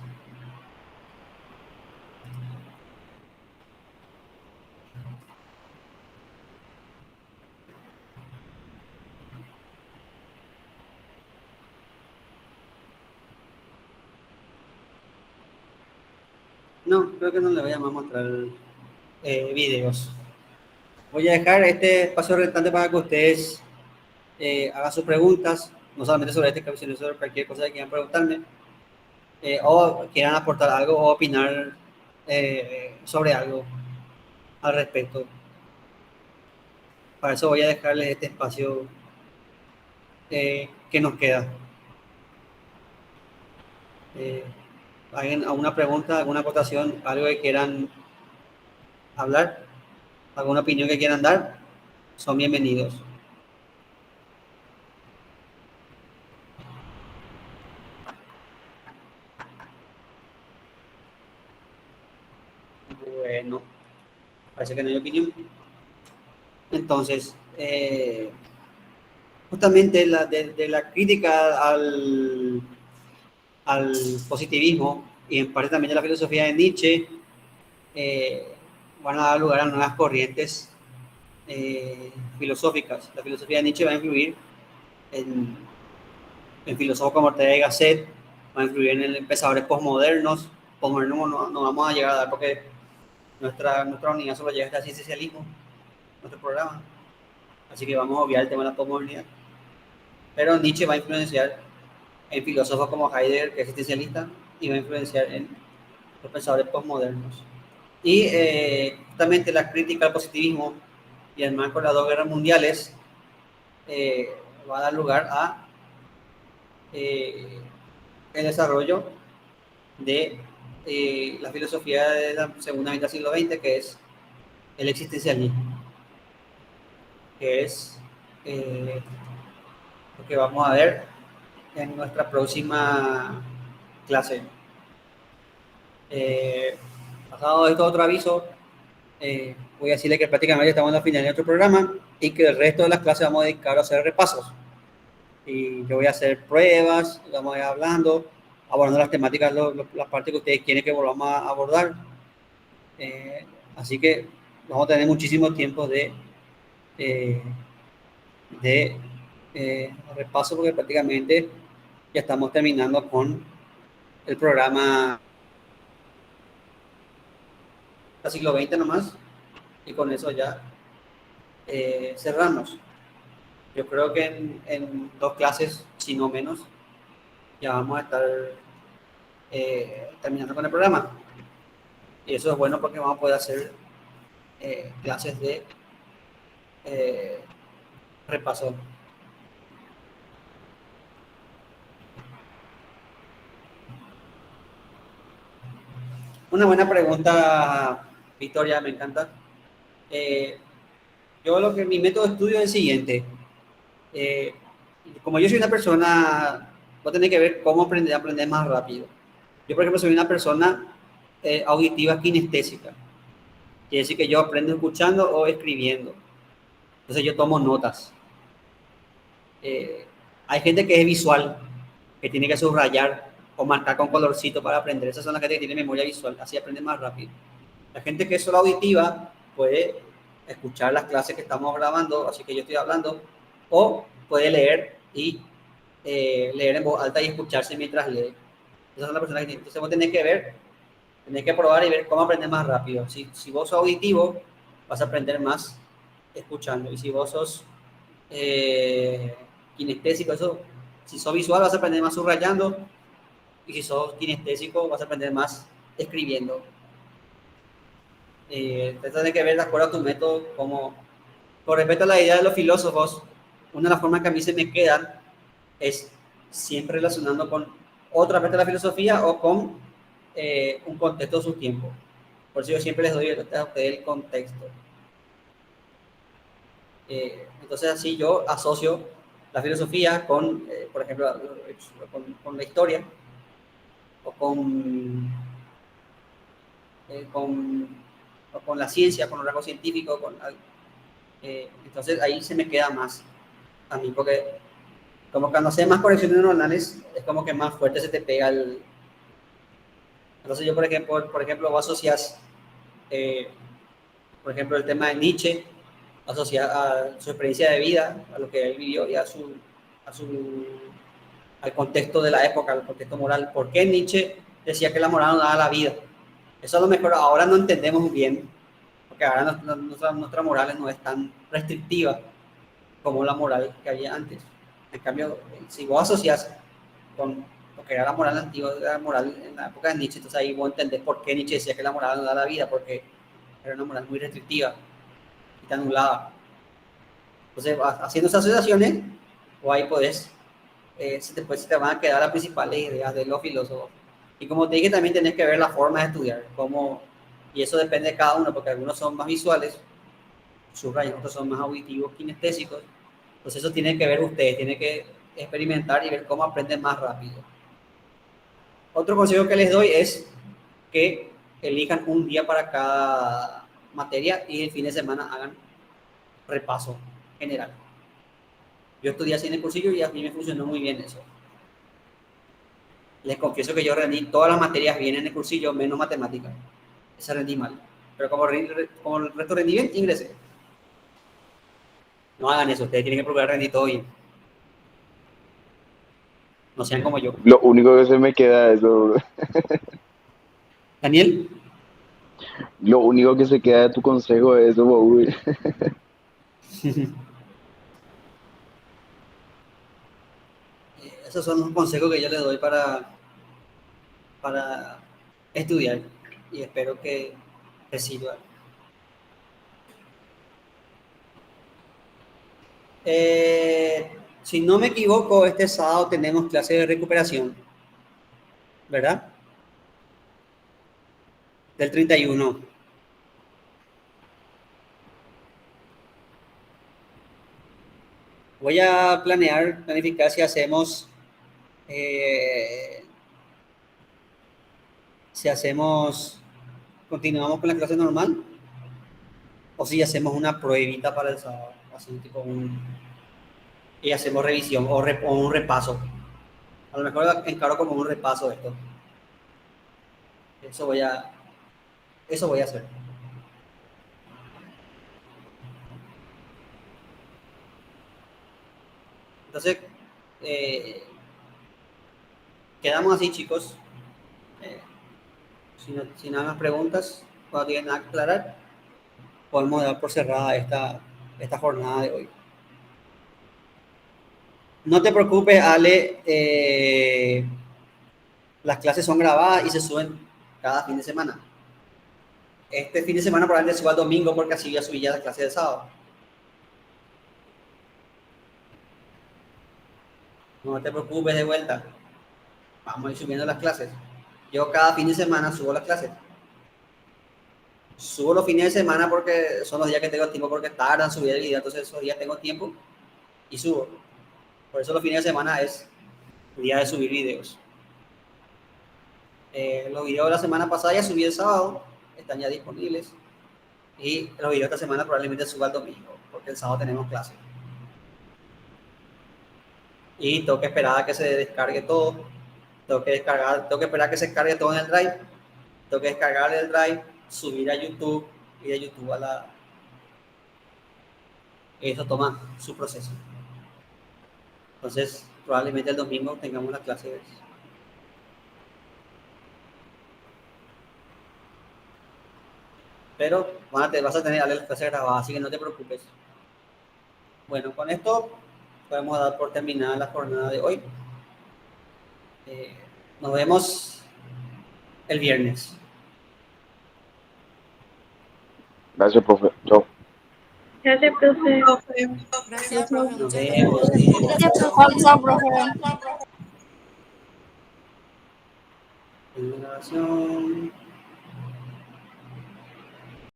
S1: No, creo que no le voy a mostrar videos. Voy a dejar este espacio restante para que ustedes hagan sus preguntas, no solamente sobre este capítulo, sino sobre cualquier cosa que quieran preguntarme, o quieran aportar algo o opinar sobre algo al respecto. Para eso voy a dejarles este espacio que nos queda. ¿Alguna pregunta, alguna acotación, algo que quieran hablar, alguna opinión que quieran dar? Son bienvenidos. Bueno, parece que no hay opinión. Entonces, justamente de la crítica al positivismo y en parte también de la filosofía de Nietzsche, van a dar lugar a nuevas corrientes filosóficas. La filosofía de Nietzsche va a influir en filósofos como Ortega y Gasset, va a influir en pensadores postmodernos. Postmodernos no vamos a llegar a dar porque nuestra unidad solo llega hasta el existencialismo, nuestro programa. Así que vamos a obviar el tema de la postmodernidad. Pero Nietzsche va a influenciar en filósofos como Heidegger, que es existencialista, y va a influenciar en los pensadores postmodernos. Y justamente la crítica al positivismo y el marco de las dos guerras mundiales va a dar lugar a el desarrollo de la filosofía de la segunda mitad del siglo XX, que es el existencialismo, que es lo que vamos a ver en nuestra próxima clase. Pasado esto, otro aviso, voy a decirle que prácticamente estamos en la final de nuestro programa y que el resto de las clases vamos a dedicar a hacer repasos. Y yo voy a hacer pruebas, vamos a ir hablando, abordando las temáticas, las partes que ustedes quieren que volvamos a abordar. Así que vamos a tener muchísimo tiempo de repaso porque prácticamente ya estamos terminando con el programa del siglo XX nomás y con eso ya cerramos. Yo creo que en 2 clases, si no menos, ya vamos a estar terminando con el programa. Y eso es bueno porque vamos a poder hacer clases de repaso. Una buena pregunta, Victoria, me encanta. Mi método de estudio es el siguiente. Como yo soy una persona, voy a tener que ver cómo aprender más rápido. Yo, por ejemplo, soy una persona auditiva kinestésica. Quiere decir que yo aprendo escuchando o escribiendo. Entonces yo tomo notas. Hay gente que es visual, que tiene que subrayar o marcar con colorcito para aprender. Esas son las gente que tiene memoria visual, así aprende más rápido. La gente que es solo auditiva puede escuchar las clases que estamos grabando, así que yo estoy hablando, o puede leer y leer en voz alta y escucharse mientras lee. Esas son las personas que tienen. Entonces vos tenés que ver, tenés que probar y ver cómo aprender más rápido. Si vos sos auditivo, vas a aprender más escuchando. Y si vos sos kinestésico, si sos visual, vas a aprender más subrayando. Y si sos kinestésico, vas a aprender más escribiendo. Tienes que ver de acuerdo a tu método, como con respecto a la idea de los filósofos, una de las formas que a mí se me quedan es siempre relacionando con otra parte de la filosofía o con un contexto de su tiempo. Por eso yo siempre les doy a ustedes el contexto. Entonces así yo asocio la filosofía con, por ejemplo, con la historia o con la ciencia, con los rasgos científicos, entonces ahí se me queda más a mí, porque como cuando haces más conexiones neuronales, es como que más fuerte se te pega el... Entonces yo, por ejemplo, vos asocias, por ejemplo, el tema de Nietzsche, asociar a su experiencia de vida, a lo que él vivió y al contexto de la época, al contexto moral. ¿Por qué Nietzsche decía que la moral no daba la vida? Eso a lo mejor ahora no entendemos bien, porque ahora nuestra moral no es tan restrictiva como la moral que había antes. En cambio, si vos asocias con lo que era la moral antigua, la moral en la época de Nietzsche, entonces ahí vos entendés por qué Nietzsche decía que la moral no da la vida, porque era una moral muy restrictiva y te anulaba. Entonces, haciendo esas asociaciones, o ahí podés, se te van a quedar las principales ideas de los filósofos. Y como te dije, también tenés que ver la forma de estudiar, y eso depende de cada uno, porque algunos son más visuales, subrayan, otros son más auditivos, kinestésicos. Entonces eso tiene que ver ustedes, tienen que experimentar y ver cómo aprenden más rápido. Otro consejo que les doy es que elijan un día para cada materia y el fin de semana hagan repaso general. Yo estudié así en el cursillo y a mí me funcionó muy bien eso. Les confieso que yo rendí todas las materias bien en el cursillo, menos matemáticas. Esa rendí mal. Pero como el resto rendí bien, ingresé. No hagan eso, ustedes tienen que procurar rendir todo bien. No sean como yo.
S4: Lo único que se me queda es eso.
S1: Daniel.
S4: Lo único que se queda de tu consejo es eso, uy.
S1: Esos son los consejos que yo les doy para estudiar y espero que les sirva. Si no me equivoco, este sábado tenemos clase de recuperación, ¿verdad? Del 31. Voy a planificar si hacemos continuamos con la clase normal o si hacemos una pruebita para el sábado, así tipo y hacemos revisión o un repaso. A lo mejor encaro como un repaso esto. Eso voy a hacer. Entonces, quedamos así, chicos. Si no hay más preguntas, cuando tienen nada que aclarar, podemos dar por cerrada esta jornada de hoy. No te preocupes, Ale. Las clases son grabadas y se suben cada fin de semana. Este fin de semana probablemente suba el domingo porque así voy a subir ya las clases del sábado. No te preocupes de vuelta. Vamos a ir subiendo las clases. Yo cada fin de semana subo las clases. Subo los fines de semana porque son los días que tengo tiempo porque tardan subir el video, entonces esos días tengo tiempo y subo. Por eso los fines de semana es el día de subir videos. Los videos de la semana pasada ya subí el sábado, están ya disponibles. Y los videos de esta semana probablemente suba el domingo, porque el sábado tenemos clase. Y tengo que esperar a que se descargue todo. Tengo que esperar a que se descargue todo en el Drive. Tengo que descargar el Drive, subir a YouTube y de YouTube a la... Eso toma su proceso. Entonces, probablemente el domingo tengamos la clase de... Pero vas a tener las clases grabadas, así que no te preocupes. Bueno, con esto podemos dar por terminada la jornada de hoy. Nos vemos el viernes.
S4: Gracias, profe. Chao.
S2: Gracias, profe.
S5: Gracias, profe.
S1: Nos
S5: Muchas
S1: vemos.
S2: Chao, profe.
S1: Grabación.